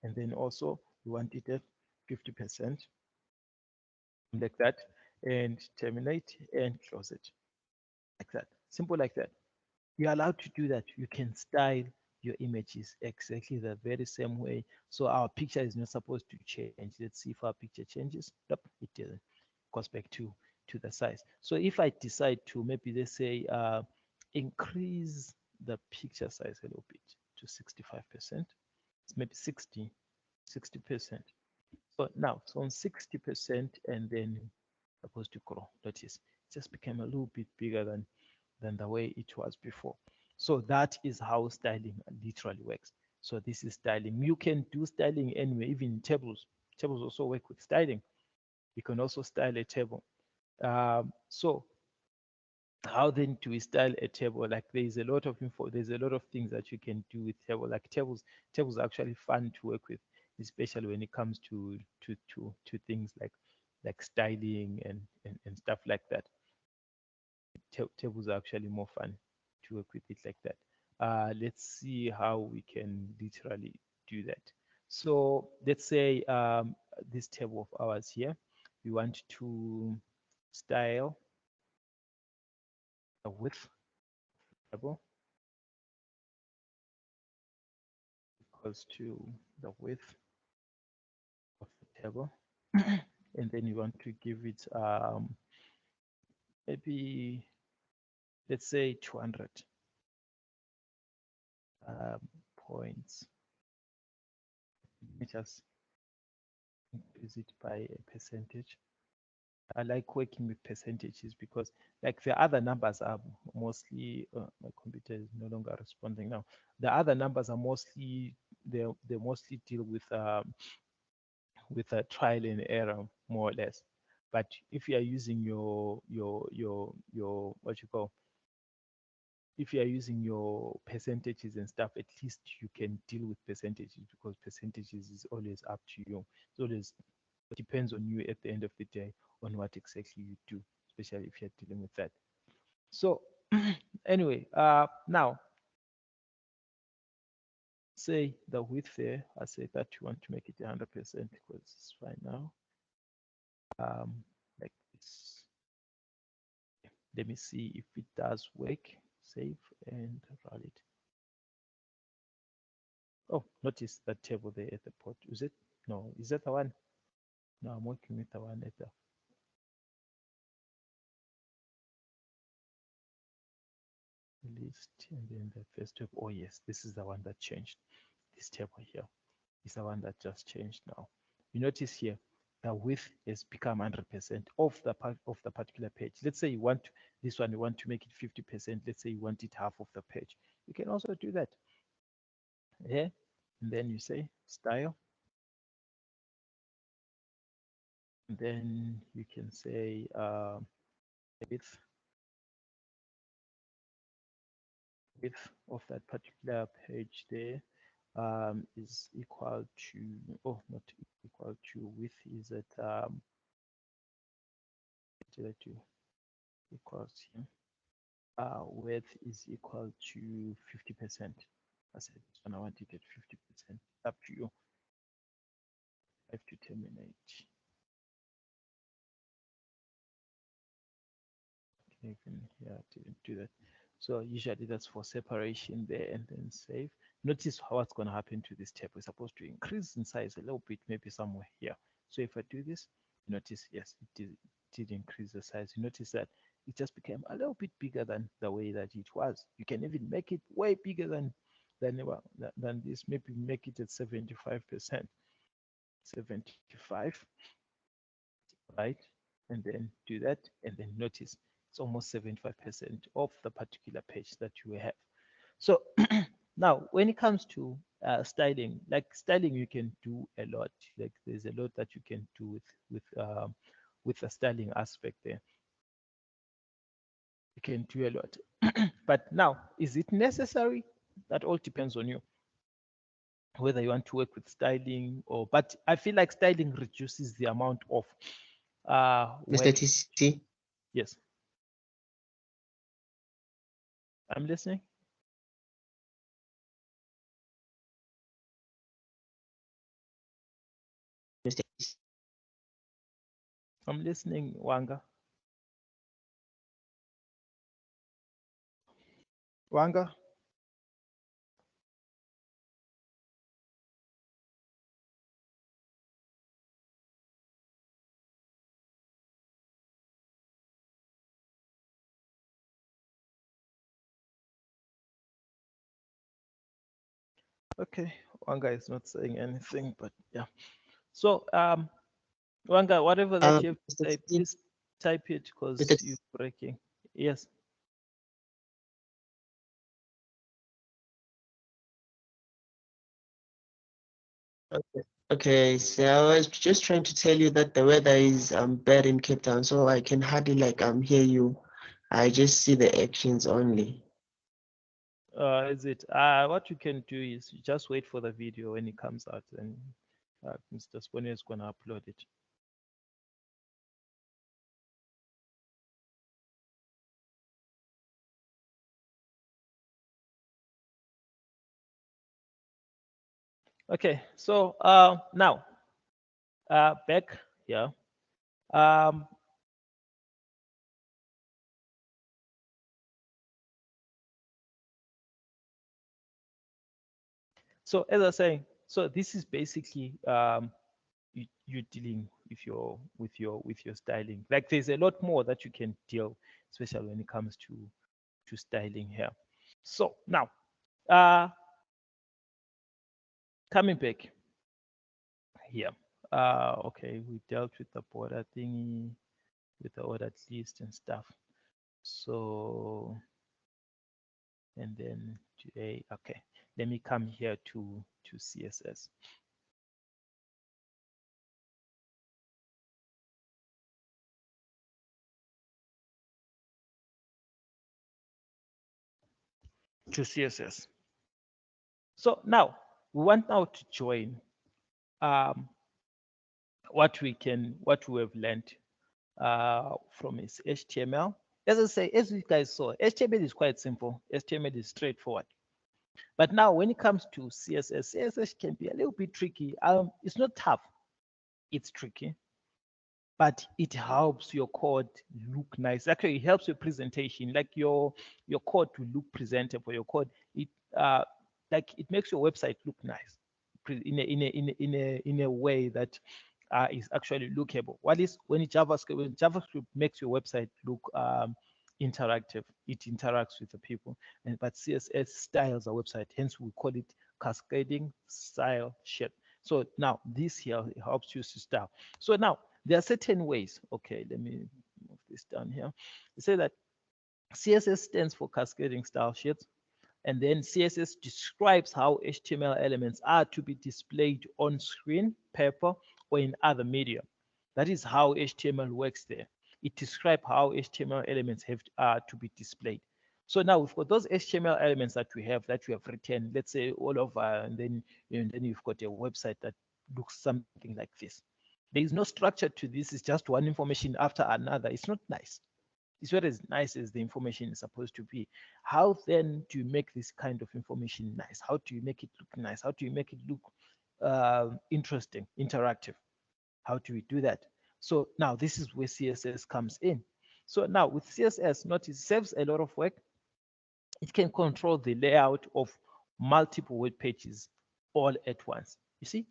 and then also you want it at 50% like that, and terminate and close it like that, simple like that. You're allowed to do that. You can style your images exactly the very same way. So our picture is not supposed to change. Let's see if our picture changes. Nope, it doesn't. Goes back to the size. So if I decide to maybe let's say increase the picture size a little bit to 65%, it's maybe 60%. So now it's on 60%, and then supposed to grow. Notice it just became a little bit bigger than the way it was before. So that is how styling literally works. So this is styling. You can do styling anyway, even in tables. Tables also work with styling. You can also style a table. So how then do we style a table? Like there's a lot of info, there's a lot of things that you can do with table. Like tables are actually fun to work with, especially when it comes to things like styling and stuff like that. Tables are actually more fun to work with it like that. Let's see how we can literally do that. So let's say this table of ours here, we want to style a width table equals to the width of the table. And then you want to give it maybe let's say 200 points. Let me just increase it by a percentage. I like working with percentages because like the other numbers are mostly my computer is no longer responding now. The other numbers are mostly they mostly deal with a trial and error more or less. But if you are using your what you call, if you are using your percentages and stuff, at least you can deal with percentages because percentages is always up to you. So it depends on you at the end of the day on what exactly you do, especially if you're dealing with that. So anyway, now say the width there, I say that you want to make it 100% because it's fine now. Like this. Let me see if it does work. Save and run it. Oh, notice that table there at the port. Is it? No, is that the one? No, I'm working with the one at the list and then the first table. Oh yes, this is the one that changed. This table here is the one that just changed now. You notice here, the width has become 100% of the part of the particular page. Let's say you want this one, you want to make it 50%. Let's say you want it half of the page. You can also do that. Yeah, and then you say style. And then you can say width of that particular page there is equal to, oh, not equal to, width is at equals here. Width is equal to 50%. I said when I want it at 50%. Up to you. I have to terminate. Even here, I didn't do that. So usually that's for separation there, and then save. Notice what's going to happen to this tab. We're supposed to increase in size a little bit, maybe somewhere here. So if I do this, notice, yes, it did increase the size. You notice that it just became a little bit bigger than the way that it was. You can even make it way bigger than this. Maybe make it at 75%. 75, right? And then do that, and then notice it's almost 75% of the particular page that you have. So now when it comes to styling, like styling, you can do a lot. Like there's a lot that you can do with the styling aspect there. You can do a lot. But now, is it necessary? That all depends on you, whether you want to work with styling or, but I feel like styling reduces the amount of Mr. TC. Yes. I'm listening. Mr. TC. I'm listening, Wanga. Wanga. Okay, Wanga is not saying anything, but yeah. So Wanga, whatever that you have to say, please type it because you're breaking. Yes. Okay, so I was just trying to tell you that the weather is bad in Cape Town, so I can hardly hear you. I just see the actions only. Is it? What you can do is you just wait for the video when it comes out, and Mr. Sponier is gonna upload it. Okay, so now back here. So as I was saying, so this is basically you dealing with your styling. Like there's a lot more that you can deal, especially when it comes to styling here. So now coming back here. Okay, we dealt with the border thingy, with the ordered list and stuff. So, and then today, okay, let me come here to CSS. To CSS. So now we want now to join what we have learned from its HTML. As I say, as you guys saw, HTML is quite simple. HTML is straightforward. But now when it comes to CSS, CSS can be a little bit tricky. It's not tough, it's tricky, but it helps your code look nice. Actually, it helps your presentation, like your code to look presentable. Your code, it like it makes your website look nice in a way that is actually lookable. What is when JavaScript makes your website look interactive, it interacts with the people, but CSS styles a website, hence we call it cascading style shape. So now this here helps you to style. So now there are certain ways. Okay, let me move this down here. They say that CSS stands for cascading style sheets. And then CSS describes how HTML elements are to be displayed on screen, paper, or in other media. That is how HTML works there. It describes how HTML elements are to be displayed. So now we've got those HTML elements that we have written, let's say all over, and then you've got a website that looks something like this. There is no structure to this. It's just one information after another. It's not nice. It's not as nice as the information is supposed to be. How then do you make this kind of information nice? How do you make it look nice? How do you make it look interesting, interactive? How do we do that? So now this is where CSS comes in. So now with CSS, notice it saves a lot of work. It can control the layout of multiple web pages all at once. You see,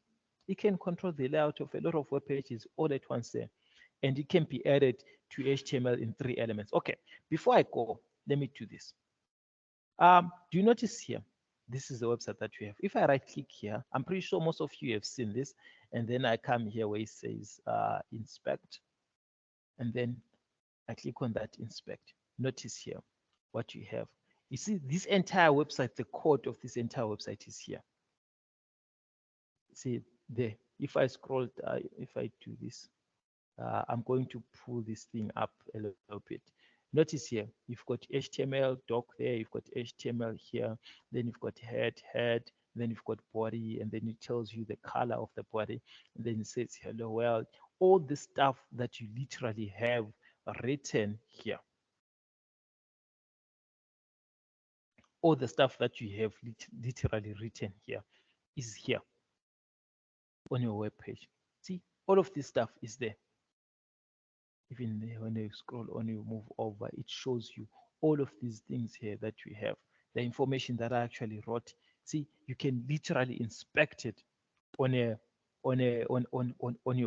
it can control the layout of a lot of web pages all at once there. And it can be added to HTML in 3 elements. Okay, before I go, let me do this. Do you notice here? This is the website that we have. If I right click here, I'm pretty sure most of you have seen this. And then I come here where it says inspect. And then I click on that inspect. Notice here what you have. You see this entire website, the code of this entire website is here. See there. If I scroll, if I do this, I'm going to pull this thing up a little bit. Notice here, you've got HTML doc there, you've got HTML here, then you've got head, then you've got body, and then it tells you the color of the body, and then it says hello world, all the stuff that you literally have written here. All the stuff that you have literally written here is here on your web page. See, all of this stuff is there. Even when you scroll on, you move over, it shows you all of these things here that we have, the information that I actually wrote. See, you can literally inspect it on your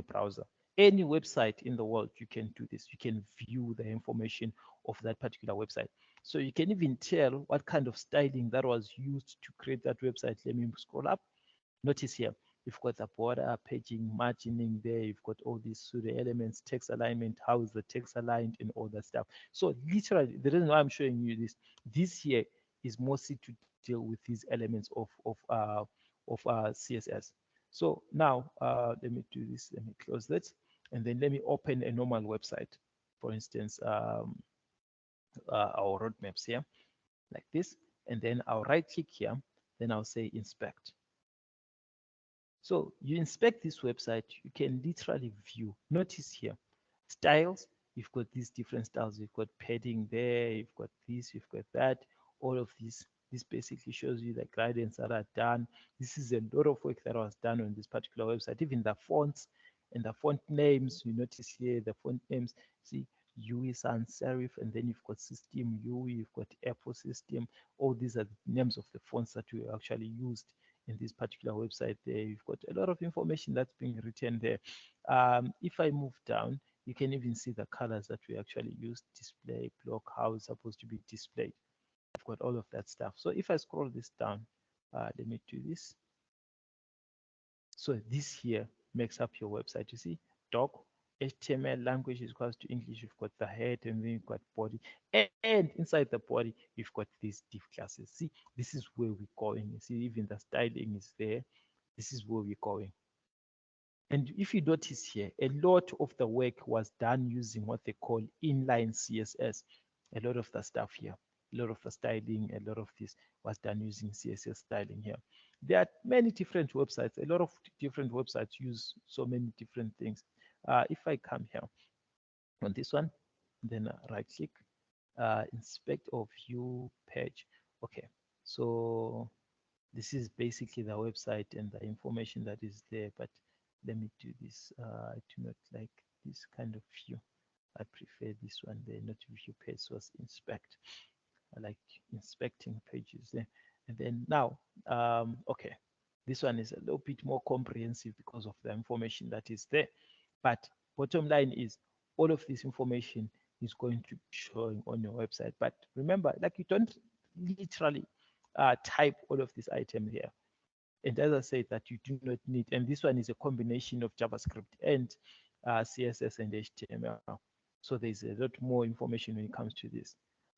browser. Any website in the world, you can do this. You can view the information of that particular website. So you can even tell what kind of styling that was used to create that website. Let me scroll up. Notice here, you've got the border, paging, margining there. You've got all these pseudo elements, text alignment, how is the text aligned, and all that stuff. So literally, the reason why I'm showing you this here is mostly to deal with these elements of CSS. So now let me do this. Let me close that, and then let me open a normal website. For instance, our roadmaps here, like this, and then I'll right click here. Then I'll say inspect. So you inspect this website, you can literally view. Notice here, styles, you've got these different styles. You've got padding there, you've got this, you've got that, all of this. This basically shows you the gradients that are done. This is a lot of work that was done on this particular website. Even the fonts and the font names, you notice here the font names. See, UI sans serif, and then you've got system UI, you've got Apple system. All these are the names of the fonts that we actually used in this particular website there. You've got a lot of information that's being written there. If I move down, you can even see the colors that we actually used, display, block, how it's supposed to be displayed. I've got all of that stuff. So if I scroll this down, let me do this. So this here makes up your website. You see, doc, HTML language is equals to English. You've got the head, and then you've got body, and inside the body you've got these div classes. See, this is where we're going. You see, even the styling is there. This is where we're going. And if you notice here, a lot of the work was done using what they call inline CSS. A lot of the stuff here, a lot of the styling, a lot of this was done using CSS styling here. There are many different websites. A lot of different websites use so many different things. If I come here on this one, then right click, inspect or view page. Okay, so this is basically the website and the information that is there. But let me do this. I do not like this kind of view. I prefer this one there, not view page, was inspect. I like inspecting pages there. And then now, okay, this one is a little bit more comprehensive because of the information that is there. But bottom line is all of this information is going to be showing on your website. But remember, like, you don't literally type all of these items here. And as I said, that you do not need, and this one is a combination of JavaScript and CSS and HTML. So there's a lot more information when it comes to this.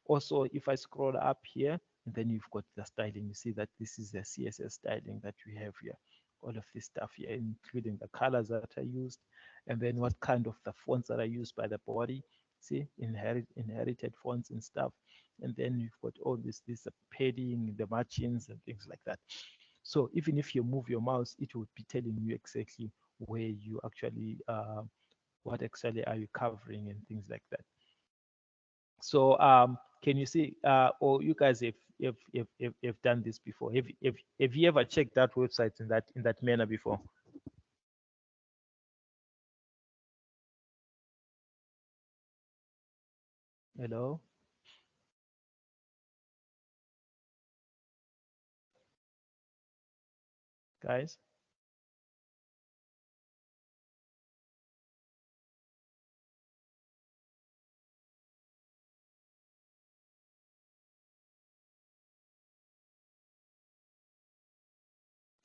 Also, if I scroll up here, and then you've got the styling, you see that this is the CSS styling that we have here. All of this stuff here, including the colors that are used, and then what kind of the fonts that are used by the body. See, inherited fonts and stuff. And then you've got all this padding, the margins and things like that. So even if you move your mouse, it will be telling you exactly where you actually, what actually are you covering and things like that. So can you see, or you guys have done this before? Have you ever checked that website in that manner before? Hello? Guys?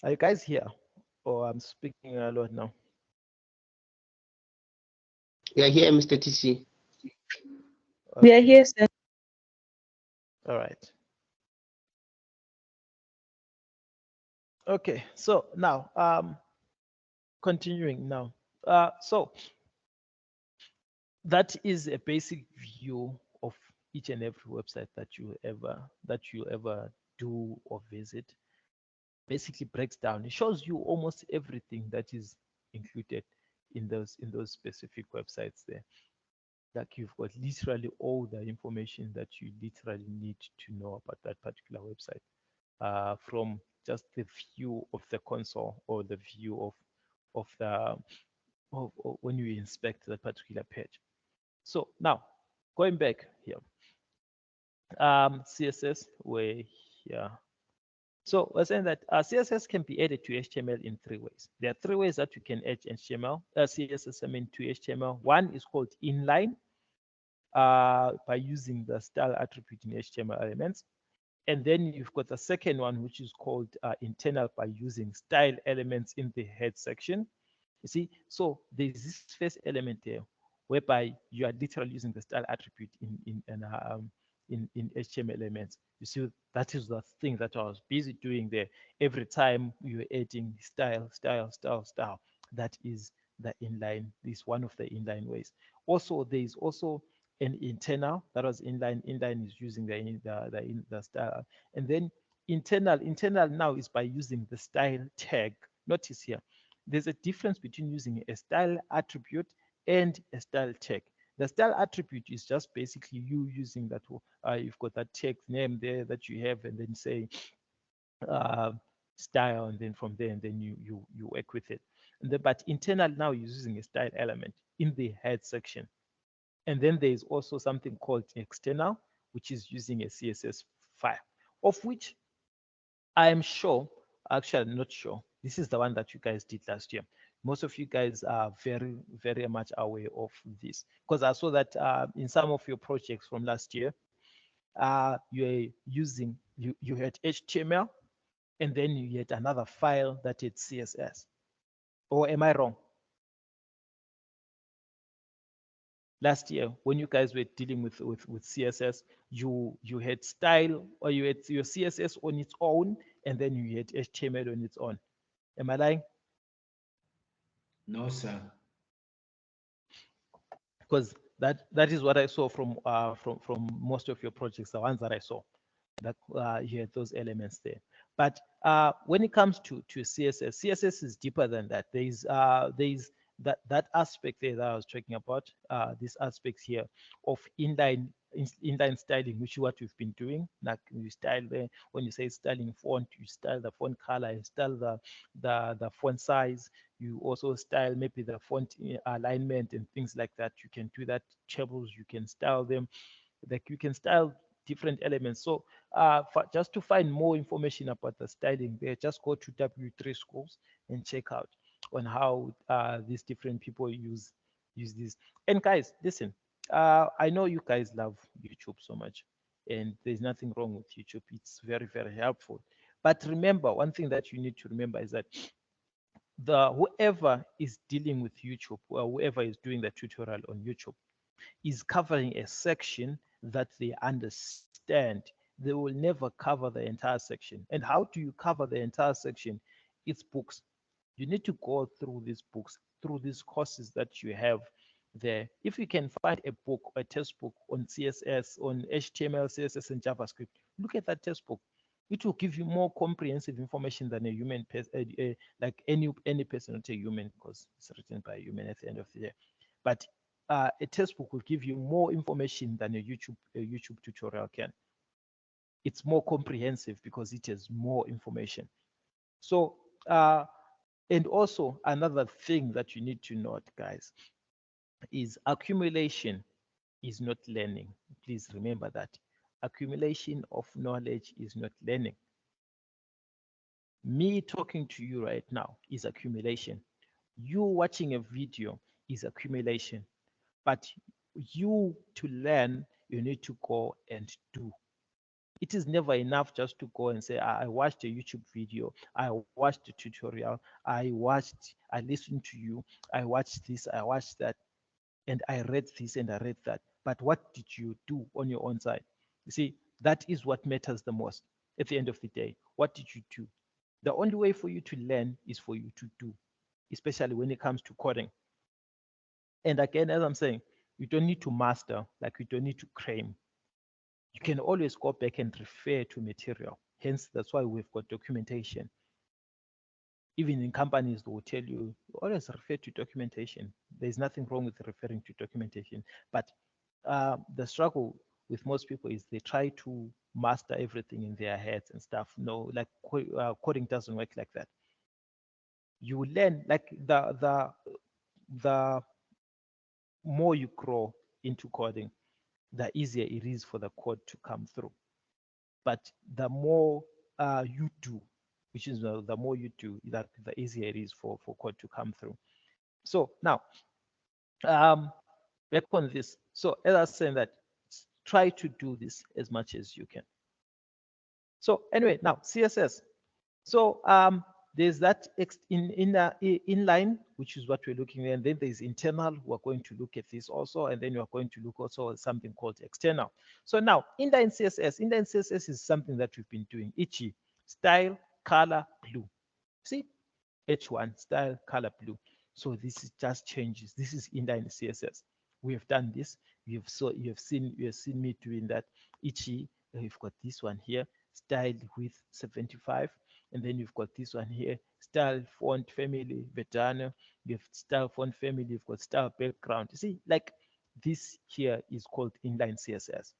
Are you guys here? Or I'm speaking a lot now? Yeah, here, Mr. TC. We are here, sir. All right. Okay, so now continuing now. So that is a basic view of each and every website that you ever do or visit. Basically breaks down. It shows you almost everything that is included in those specific websites there. Like you've got literally all the information that you literally need to know about that particular website, from just the view of the console or the view of when you inspect that particular page. So now going back here, CSS, we're here. So we're saying that CSS can be added to HTML in 3 ways. There are 3 ways that you can add HTML, CSS, to HTML. One is called inline, by using the style attribute in HTML elements. And then you've got the second one, which is called internal, by using style elements in the head section. You see, so there's this first element there, whereby you are literally using the style attribute in HTML elements. You see, that is the thing that I was busy doing there. Every time you're adding style, that is the inline. This is one of the inline ways. Also, there is also an internal that was inline. Inline is using the style, and then internal now is by using the style tag. Notice here, there's a difference between using a style attribute and a style tag. The style attribute is just basically you using that. You've got that text name there that you have, and then say style, and then from there, and then you work with it. And then, but internal now is using a style element in the head section. And then there is also something called external, which is using a CSS file, of which I am sure, actually I'm not sure, this is the one that you guys did last year. Most of you guys are very, very much aware of this, because I saw that in some of your projects from last year, you had HTML, and then you had another file that had CSS. Or am I wrong? Last year, when you guys were dealing with CSS, you had style, or you had your CSS on its own, and then you had HTML on its own. Am I lying? No, sir. Because that is what I saw from most of your projects, the ones that I saw, that you had those elements there. But when it comes to CSS is deeper than that. There is that aspect there that I was talking about, this aspect here of inline styling, which is what we've been doing. Like you style there, when you say styling font, you style the font color, you style the font size, you also style maybe the font alignment and things like that. You can do that. Tables, you can style them. Like you can style different elements. So just to find more information about the styling there, just go to W3 Schools and check out on how these different people use this. And guys, listen, I know you guys love YouTube so much, and there's nothing wrong with YouTube. It's very, very helpful. But remember, one thing that you need to remember is that whoever is dealing with YouTube or whoever is doing the tutorial on YouTube is covering a section that they understand. They will never cover the entire section. And how do you cover the entire section? It's books. You need to go through these books, through these courses that you have there. If you can find a book, a textbook on CSS, on HTML, CSS, and JavaScript, look at that textbook. It will give you more comprehensive information than a human person, like any person, not a human, because it's written by a human at the end of the day. But a textbook will give you more information than a YouTube tutorial can. It's more comprehensive because it has more information. So, and also another thing that you need to note, guys, is accumulation is not learning. Please remember that. Accumulation of knowledge is not learning. Me talking to you right now is accumulation. You watching a video is accumulation. But you to learn, you need to go and do. It is never enough just to go and say, I watched a YouTube video, I watched a tutorial, I listened to you, I watched this, I watched that, and I read this and I read that. But what did you do on your own side? You see, that is what matters the most at the end of the day. What did you do? The only way for you to learn is for you to do, especially when it comes to coding. And again, as I'm saying, you don't need to master, like you don't need to cram. You can always go back and refer to material. Hence, that's why we've got documentation. Even in companies, they will tell you, always refer to documentation. There's nothing wrong with referring to documentation. But the struggle with most people is they try to master everything in their heads and stuff. No, like coding doesn't work like that. You learn, like the more you grow into coding, the easier it is for the code to come through. But the more you do, which is the more you do, that the easier it is for code to come through. So now, back on this. So as I was saying, that try to do this as much as you can. So anyway, now CSS. So there's that inline, which is what we're looking at, and then there's internal. We're going to look at this also, and then we're going to look also at something called external. So now inline CSS is something that we've been doing. Itchy, style, color, blue. See, H1 style, color, blue. So this is just changes. This is inline CSS. We have done this. You have seen me doing that. Itchy. We've got this one here, style width 75. And then you've got this one here, style font family, Verdana. You have style font family, you've got style background. You see, like this here is called inline CSS.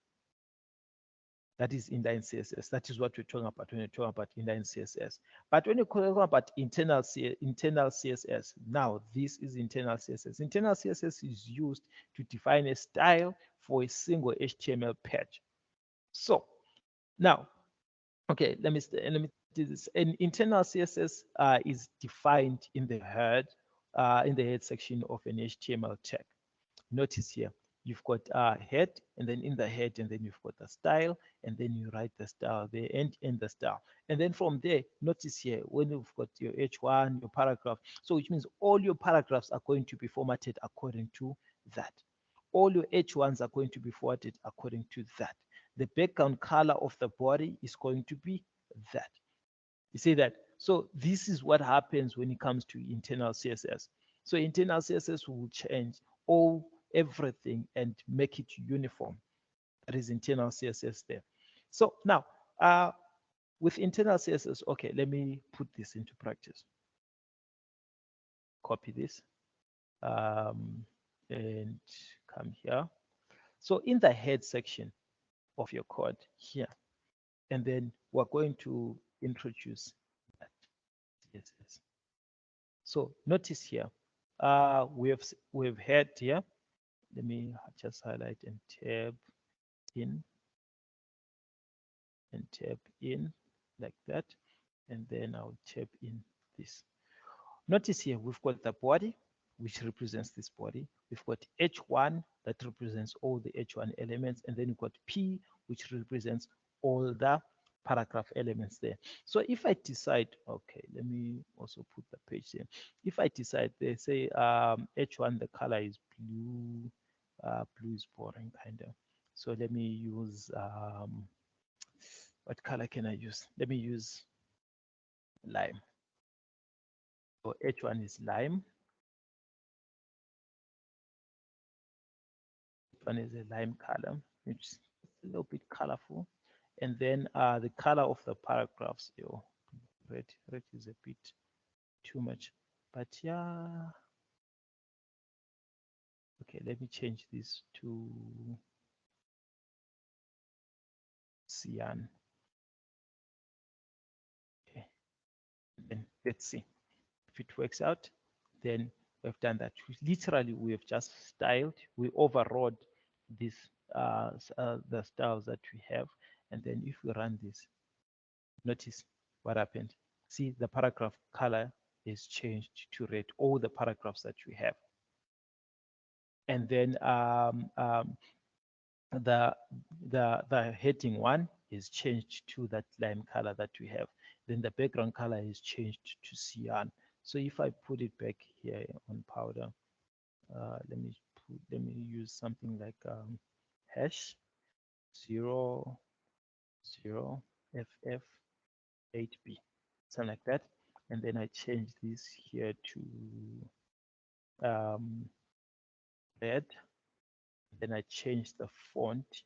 That is inline CSS. That is what we're talking about when we're talking about inline CSS. But when you're talking about internal CSS, now this is internal CSS. Internal CSS is used to define a style for a single HTML page. So now, okay, let me do this. An internal CSS is defined in the head section of an HTML tag. Notice here, you've got head, and then in the head, and then you've got the style, and then you write the style there and the style. And then from there, notice here, when you've got your H1, your paragraph, so which means all your paragraphs are going to be formatted according to that. All your H1s are going to be formatted according to that. The background color of the body is going to be that. You see that? So this is what happens when it comes to internal CSS. So internal CSS will change everything and make it uniform. That is internal CSS there. So now, with internal CSS, okay, let me put this into practice. Copy this and come here. So in the head section of your code here, and then we're going to introduce that CSS. So notice here, we have head here. Let me just highlight and tab in like that, and then I'll tab in this. Notice here we've got the body, which represents this body. We've got H1 that represents all the H1 elements, and then we've got P, which represents all the paragraph elements there. So if I decide, okay, let me also put the page there. If I decide, they say H1, the color is blue. Blue is boring, kind of. So let me use, what color can I use? Let me use lime. So H1 is lime. One is a lime color, which is a little bit colorful. And then the color of the paragraphs, red is a bit too much, but yeah. Okay, let me change this to cyan. Okay, and let's see if it works out. Then we've done that. Literally, we have just styled. We overrode this the styles that we have, and then if we run this, notice what happened. See, the paragraph color is changed to red. All the paragraphs that we have, and then the heading one is changed to that lime color that we have. Then the background color is changed to cyan. So if I put it back here on powder, let me use something like hash 00 ff 8b, something like that. And then I change this here to red. Then I change the font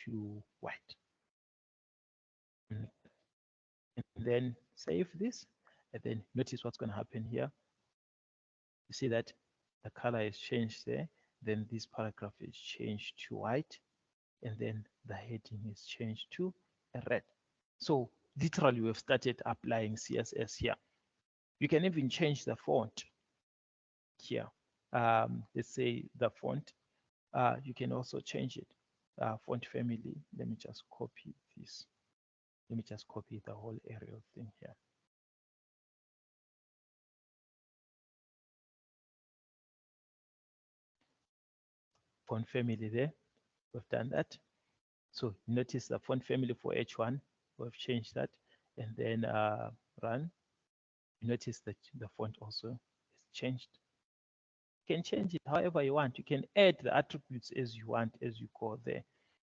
to white. And then save this. And then notice what's going to happen here. You see that the color is changed there. Then this paragraph is changed to white. And then the heading is changed to a red. So literally, we've started applying CSS here. You can even change the font here. Let's say the font, you can also change it. Font family, let me just copy this. Let me just copy the whole Arial thing here. Font family there, we've done that. So notice the font family for H1, we've changed that. And then run. Notice that the font also is changed. You can change it however you want. You can add the attributes as you want as you go there,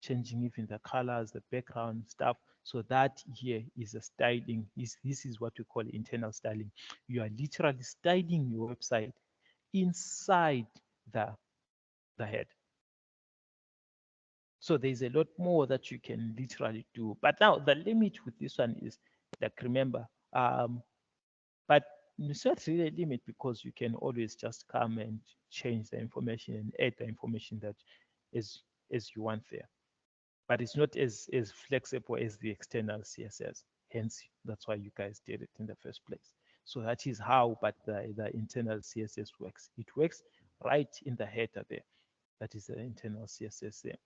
changing even the colors, the background stuff. So that here is a styling. This is what we call internal styling. You are literally styling your website inside the head. So there's a lot more that you can literally do. But now the limit with this one is, like, remember, but it's not really a limit because you can always just come and change the information and add the information that is as you want there. But it's not as flexible as the external CSS. Hence, that's why you guys did it in the first place. So that is how, but the internal CSS works. It works right in the header there. That is the internal CSS there.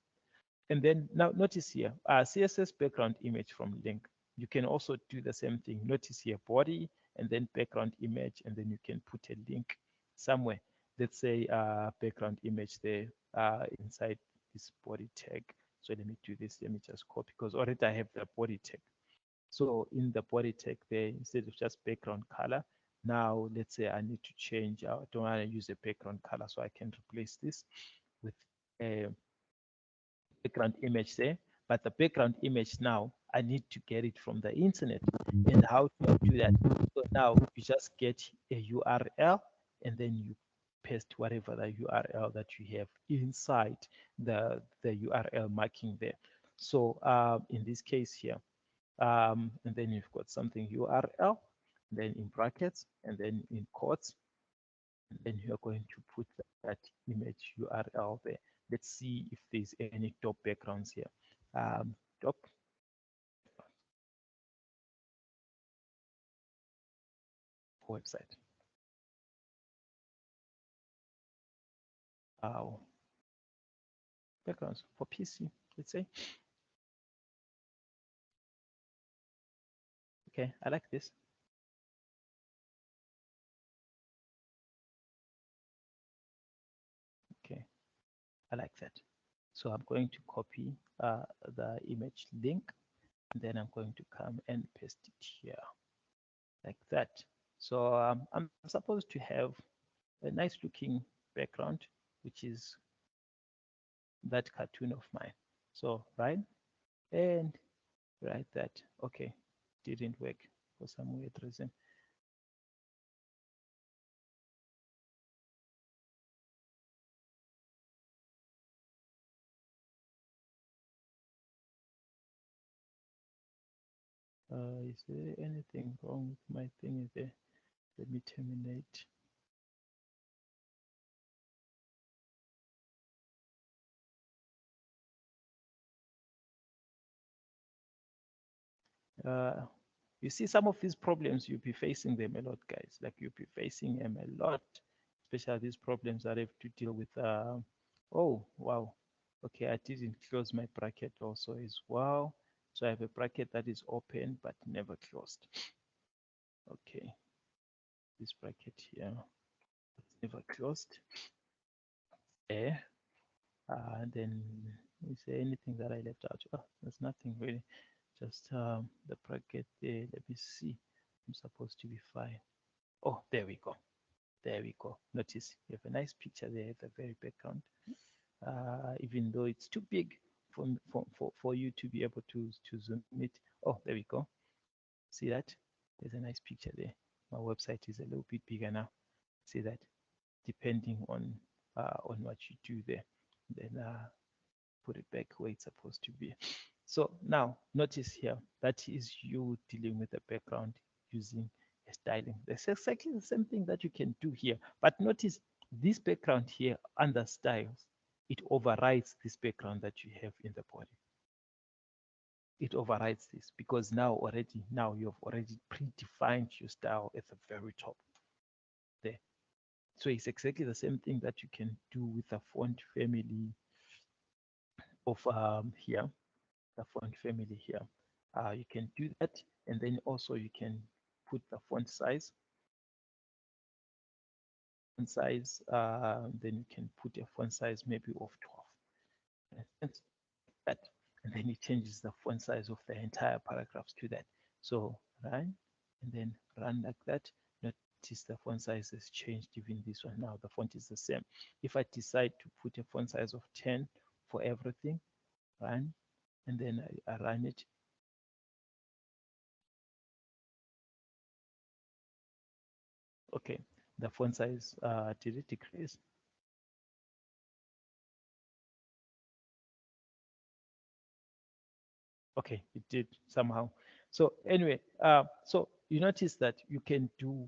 And then now notice here, CSS background image from link. You can also do the same thing. Notice here, body, and then background image, and then you can put a link somewhere. Let's say background image there inside this body tag. So let me do this. Let me just copy, because already I have the body tag. So in the body tag there, instead of just background color, now let's say I need to change. I don't want to use a background color, so I can replace this with a background image there. But the background image now, I need to get it from the internet. And how do I do that? So now you just get a URL, and then you paste whatever the URL that you have inside the URL marking there. So in this case here, and then you've got something URL, then in brackets, and then in quotes, and then you're going to put that image URL there. Let's see if there's any top backgrounds here. Top website. Backgrounds for PC, let's say. Okay, I like this. Okay, I like that. So I'm going to copy the image link. And then I'm going to come and paste it here like that. So I'm supposed to have a nice looking background, which is that cartoon of mine. So right, and write that. Okay, didn't work for some weird reason. Is there anything wrong with my thing there? Let me terminate. You see, some of these problems, you'll be facing them a lot, guys. Like you'll be facing them a lot, especially these problems that I have to deal with. Oh, wow. Okay, I didn't close my bracket also as well. So I have a bracket that is open but never closed. Okay, this bracket here is never closed. There. Then is there anything that I left out? Oh, there's nothing really. Just the bracket there. Let me see. I'm supposed to be fine. Oh, there we go. There we go. Notice you have a nice picture there at the very background. Even though it's too big for you to be able to zoom it. Oh, there we go. See that? There's a nice picture there. My website is a little bit bigger now. See that? Depending on what you do there. Then put it back where it's supposed to be. So now notice here, that is you dealing with the background using a styling. That's exactly the same thing that you can do here. But notice this background here under styles, it overrides this background that you have in the body. It overrides this because now you've already predefined your style at the very top there. So it's exactly the same thing that you can do with the font family of here, the font family here. You can do that, and then also you can put the font size. Then you can put a font size maybe of 12. That, and then it changes the font size of the entire paragraphs to that. So run, and then run like that. Notice the font size has changed. Even this one now, the font is the same. If I decide to put a font size of 10 for everything, run, and then I run it. Okay, the font size, did it decrease? Okay, it did somehow. So anyway, so you notice that you can do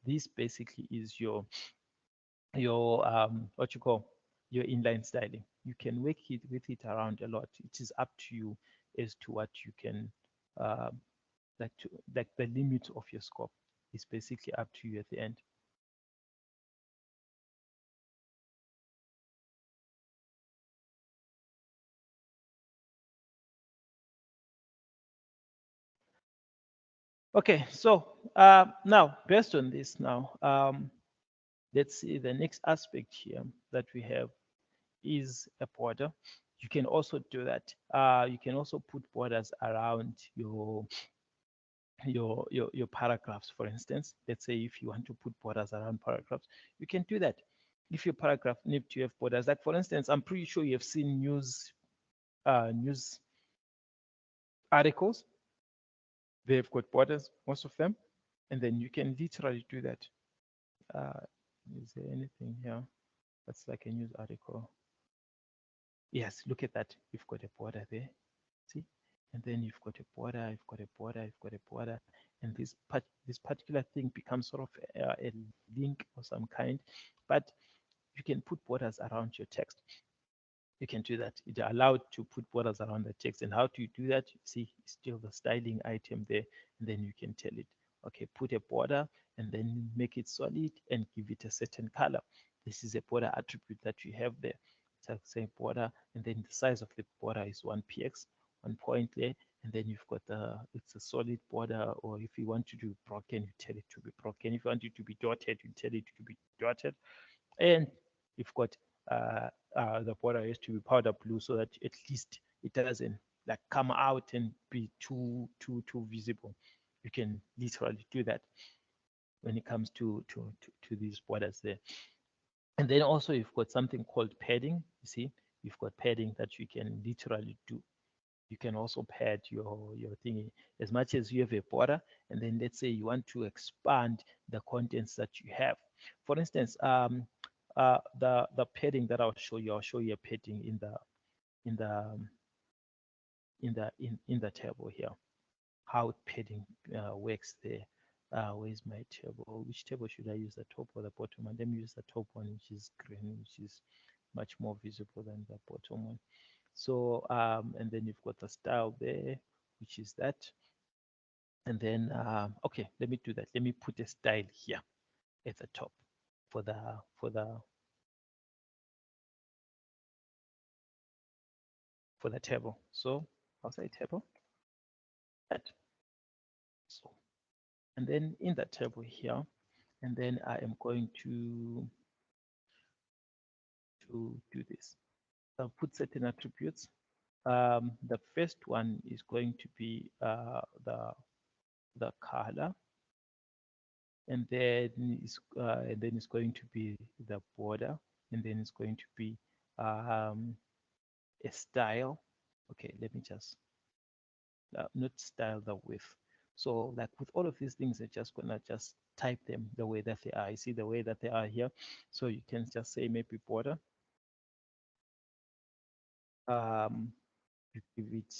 this basically is your what you call your inline styling. You can work with it around a lot. It is up to you as to what you can like the limit of your scope is basically up to you at the end. Okay, so now based on this let's see the next aspect here that we have is a border. You can also do that. You can also put borders around your paragraphs, for instance. Let's say if you want to put borders around paragraphs, you can do that. If your paragraph needs to have borders, like for instance, I'm pretty sure you have seen news articles. They've got borders, most of them, and then you can literally do that. Is there anything here that's like a news article? Yes, look at that. You've got a border there. See? And then you've got a border, you've got a border, you've got a border, and this particular thing becomes sort of a link of some kind. But you can put borders around your text. You can do that. It's allowed to put borders around the text. And how do you do that? You see, still the styling item there, and then you can tell it, okay, put a border and then make it solid and give it a certain color. This is a border attribute that you have there. So say border, and then the size of the border is 1px, 1 point there, and then you've got it's a solid border, or if you want to do broken, you tell it to be broken. If you want it to be dotted, you tell it to be dotted. And you've got the border has to be powder blue so that at least it doesn't like come out and be too visible. You can literally do that when it comes to these borders there. And then also you've got something called padding. You see, you've got padding that you can literally do. You can also pad your thingy as much as you have a border, and then let's say you want to expand the contents that you have. For instance, the padding that I'll show you a padding in the table here, how padding works there. Where's my table? Which table should I use, the top or the bottom one? Let me use the top one, which is green, which is much more visible than the bottom one. So and then you've got the style there, which is that. And then okay, let me do that. Let me put a style here at the top for the table. So I'll say table. That. So, and then in the table here, and then I am going to do this. I'll put certain attributes. The first one is going to be the color, and then it's going to be the border, and then it's going to be a style. Okay, let me just not style, the width. So like with all of these things, I'm just gonna just type them the way that they are. I see the way that they are here. So you can just say maybe border. You give it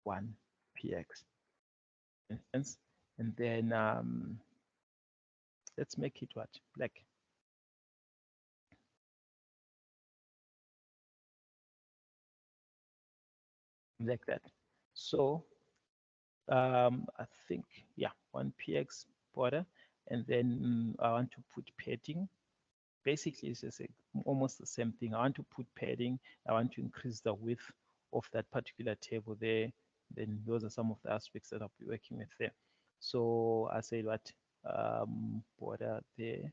1 px, for instance, and then let's make it what, black. Like that. So I think, yeah, 1 px border, and then I want to put padding. Basically, it's just almost the same thing. I want to put padding. I want to increase the width of that particular table there. Then those are some of the aspects that I'll be working with there. So I say what, border there,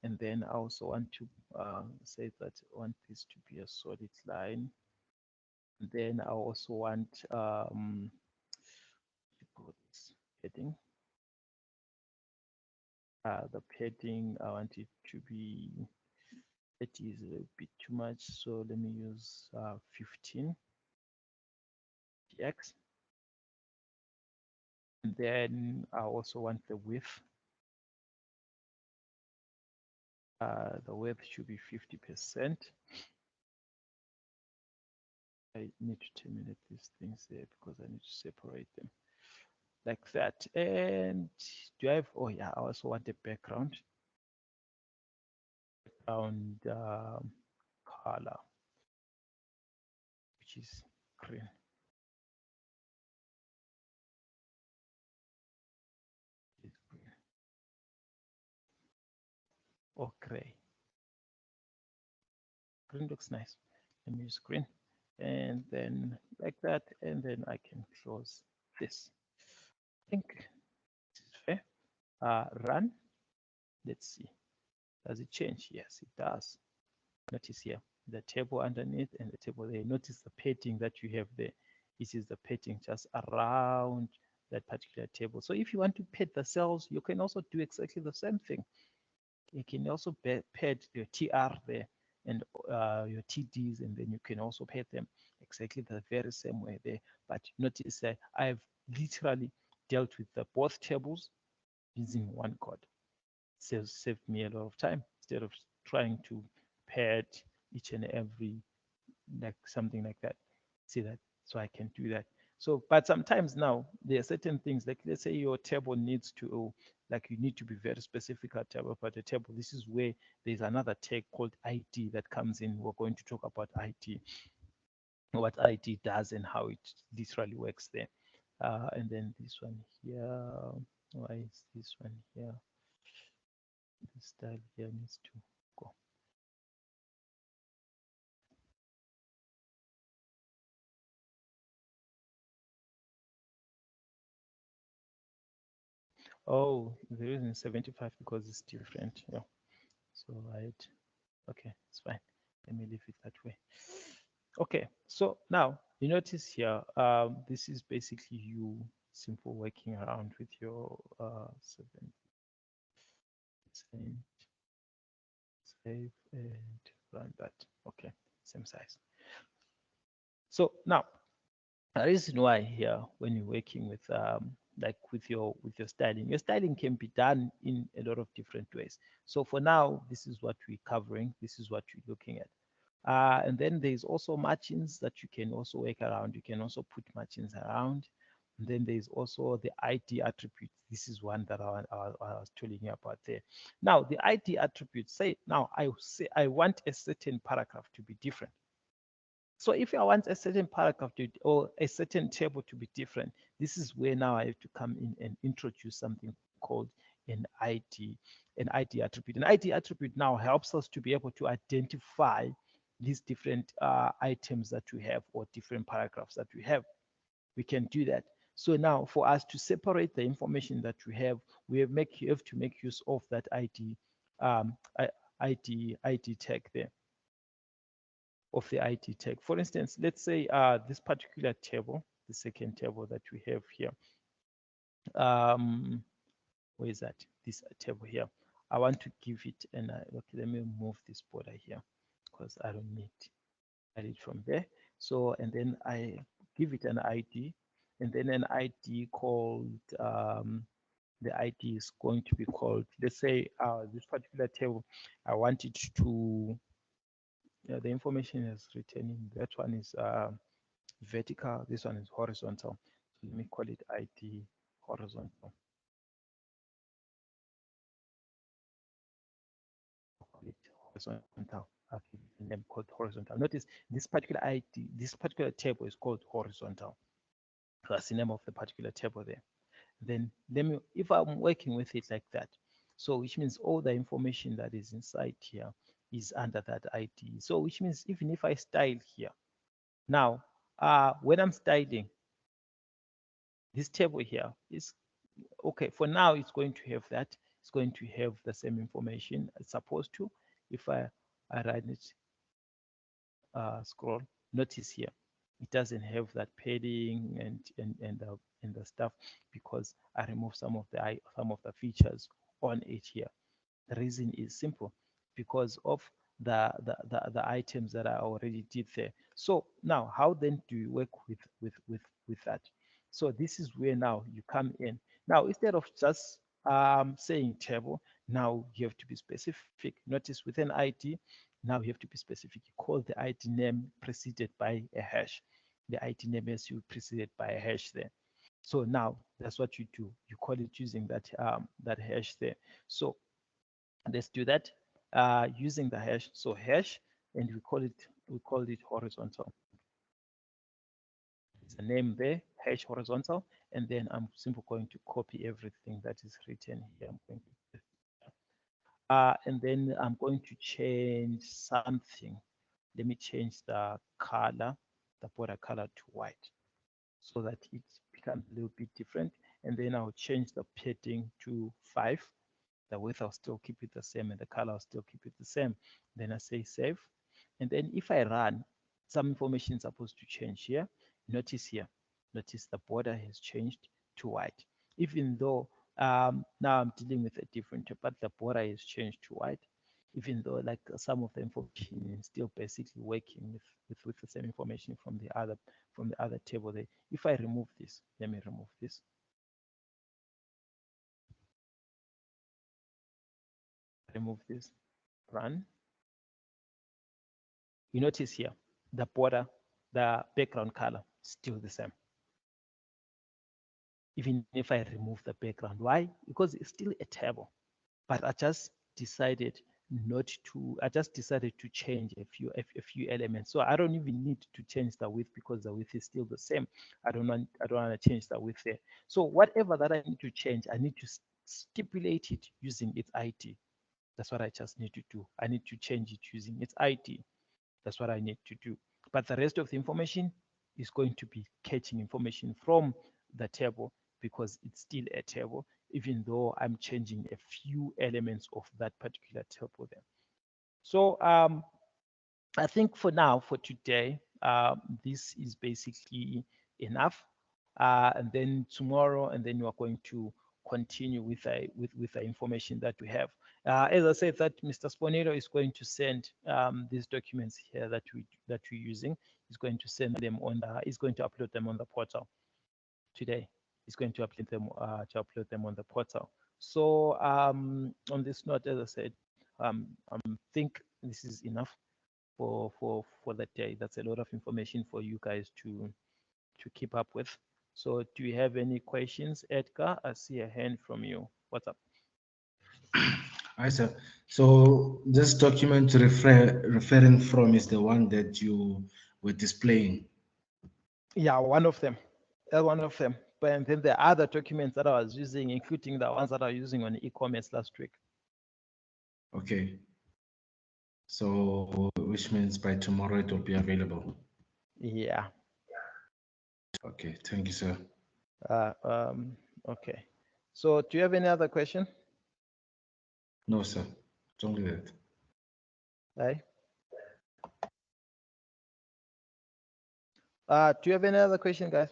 and then I also want to say that I want this to be a solid line. And then I also want this padding. The padding, I want it to be, it is a bit too much, so let me use 15 px. And then I also want the width. The width should be 50%. I need to terminate these things there because I need to separate them like that. And do I have, oh yeah, I also want a background color, which is green. It's green or gray. Green looks nice. Let me use green, and then like that, and then I can close this. I think this is fair. Run. Let's see. Does it change? Yes, it does. Notice here the table underneath and the table there. Notice the padding that you have there. This is the padding just around that particular table. So if you want to pad the cells, you can also do exactly the same thing. You can also pad your TR there and your TDs, and then you can also pad them exactly the very same way there. But notice that I've literally dealt with the both tables using one code. So saved me a lot of time instead of trying to pad each and every, like something like that. See that? So I can do that. So, but sometimes now there are certain things, like let's say your table needs to, like you need to be very specific about the table. This is where there's another tag called ID that comes in. We're going to talk about ID, what ID does and how it literally works there. And then this one here, why is this one here? This style here needs to go. Oh, the reason is 75 because it's different. Yeah. So okay, it's fine. Let me leave it that way. Okay, so now You notice here, this is basically you simple working around with your 7, save and run that. Okay, same size. So now, the reason why here, when you're working with like with your styling can be done in a lot of different ways. So for now, this is what we're covering. This is what you're looking at. And then there's also margins that you can also work around. You can also put margins around. And then there's also the ID attribute. This is one that I was telling you about there. Now, the ID attribute, say, now I say I want a certain paragraph to be different. So if I want a certain paragraph or a certain table to be different, this is where now I have to come in and introduce something called an ID attribute. An ID attribute now helps us to be able to identify these different items that we have or different paragraphs that we have. We can do that. So now for us to separate the information that we have, we have to make use of that ID tag there. Of the ID tag. For instance, let's say this particular table, the second table that we have here. Where is that? This table here. I want to give it an okay, let me move this border here because I don't need it from there. So and then I give it an ID, and then an ID called the ID is going to be called, let's say this particular table, I want it to the information is returning. That one is vertical. This one is horizontal. So let me call it ID horizontal. Call it horizontal. I'll give it a name called horizontal. Notice this particular ID, this particular table is called horizontal. That's the name of the particular table there. Then let me, if I'm working with it like that, so which means all the information that is inside here is under that ID. So which means even if I style here, now when I'm styling, this table here is okay. For now, it's going to have that. It's going to have the same information it's supposed to. If I run it, scroll, notice here, it doesn't have that padding and the stuff because I removed some of the features on it here. The reason is simple, because of the items that I already did there. So now, how then do you work with that? So this is where now you come in. Now, instead of just saying table, now you have to be specific. Notice with an ID, now you have to be specific. You call the ID name preceded by a hash. The ID name is preceded by a hash there. So now that's what you do. You call it using that that hash there. So let's do that using the hash. So hash, and we call it horizontal. It's a name there, hash horizontal, and then I'm simply going to copy everything that is written here. I'm going to and then I'm going to change something. Let me change the color, the border color to white, so that it becomes a little bit different. And then I'll change the padding to 5. The width I'll still keep it the same, and the color I'll still keep it the same. Then I say save. And then if I run, some information is supposed to change here. Notice here, notice the border has changed to white. Even though now I'm dealing with a different, but the border has changed to white. Even though like some of the information is still basically working with the same information from the other table there. If I remove this, let me remove this. Remove this, run. You notice here, the border, the background color, still the same. Even if I remove the background. Why? Because it's still a table. But I just decided to change a few elements. So I don't even need to change the width because the width is still the same. I don't want to change the width there. So whatever that I need to change, I need to stipulate it using its ID. That's what I just need to do. I need to change it using its ID. That's what I need to do. But the rest of the information is going to be catching information from the table because it's still a table, even though I'm changing a few elements of that particular table there. So I think for now, for today, this is basically enough. And then tomorrow, and then you are going to continue with the information that we have. As I said, that Mr. Sponero is going to send these documents here that we're using. He's going to send them on. He's going to upload them on the portal today. He's going to upload them on the portal. So on this note, as I said, I think this is enough for that day. That's a lot of information for you guys to keep up with. So do you have any questions, Edgar? I see a hand from you. What's up? Hi, sir. So this document referring from is the one that you were displaying? Yeah, one of them. One of them. But then the other documents that I was using, including the ones that I was using on e-commerce last week. Okay. So which means by tomorrow it will be available? Yeah. Okay, thank you, sir. Okay. So do you have any other question? No, sir. It's only that. Right. Do you have any other question, guys?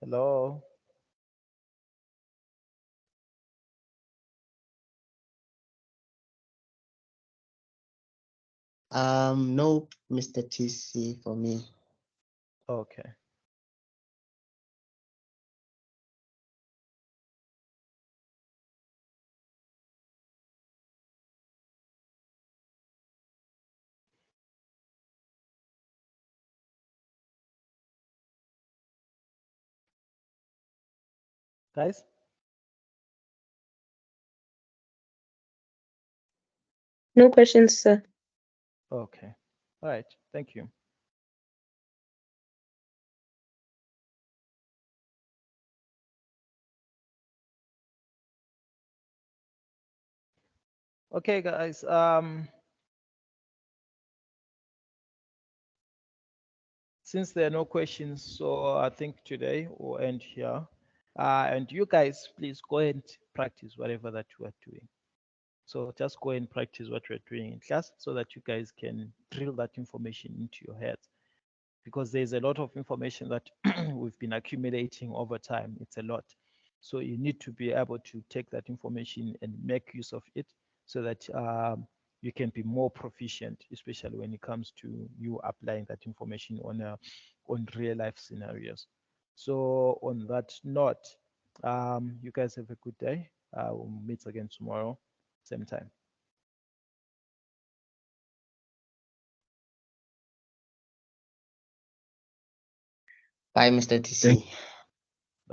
Hello. No, Mr. TC for me. Okay. Guys? No questions, sir. Okay. All right. Thank you. Okay, guys. Since there are no questions, so I think today we'll end here. And you guys, please go and practice whatever that you are doing. So just go and practice what you're doing in class so that you guys can drill that information into your heads. Because there's a lot of information that we've been accumulating over time. It's a lot. So you need to be able to take that information and make use of it so that you can be more proficient, especially when it comes to you applying that information on real life scenarios. So on that note, you guys have a good day. We'll meet again tomorrow, same time. Bye, Mr. TC.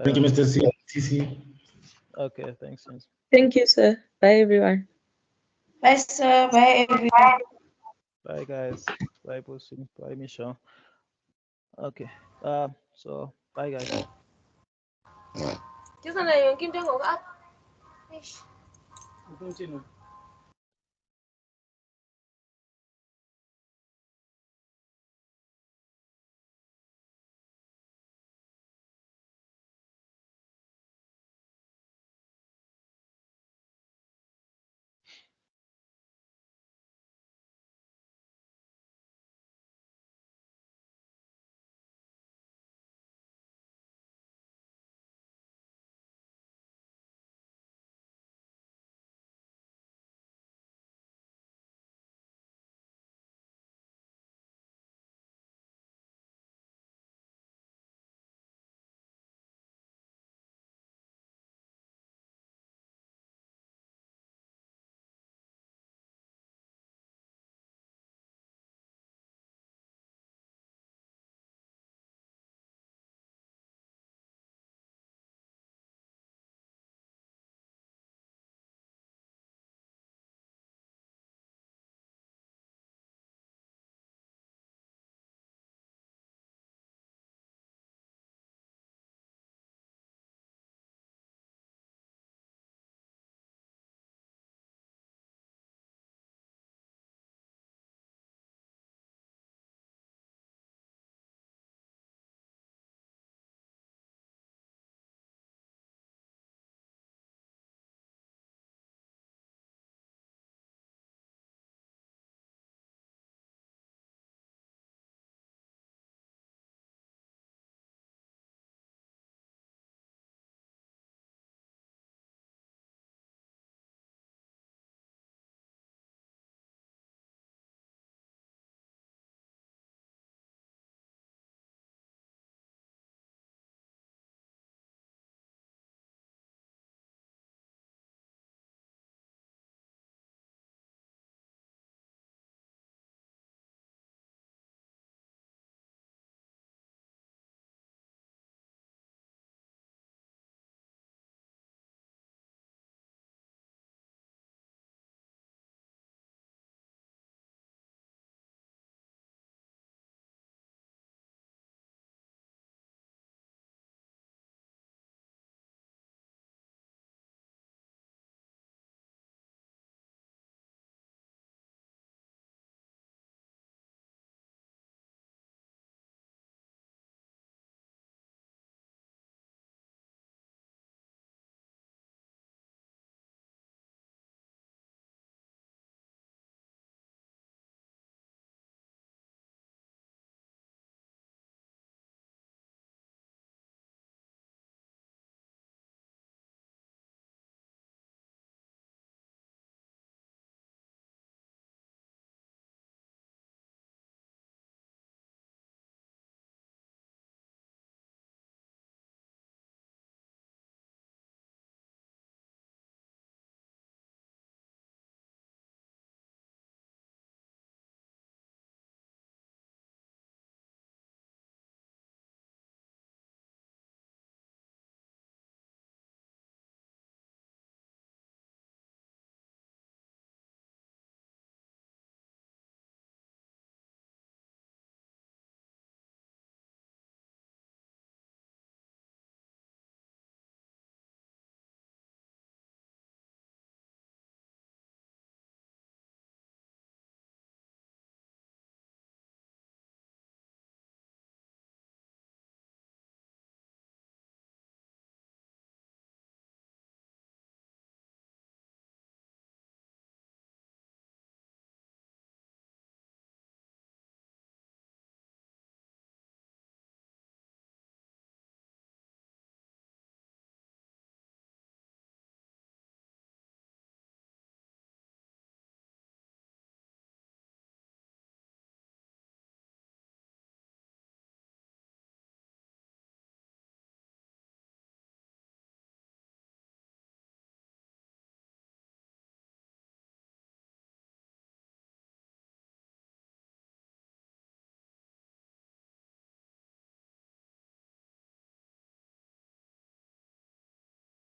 Thank you, Mr. TC. Okay, thanks. James. Thank you, sir. Bye, everyone. Bye, sir. Bye, everyone. Bye, guys. Bye, Bosin. Bye, Michelle. Okay. So bye, guys. Chứ sao này kim trên ngủ ấp.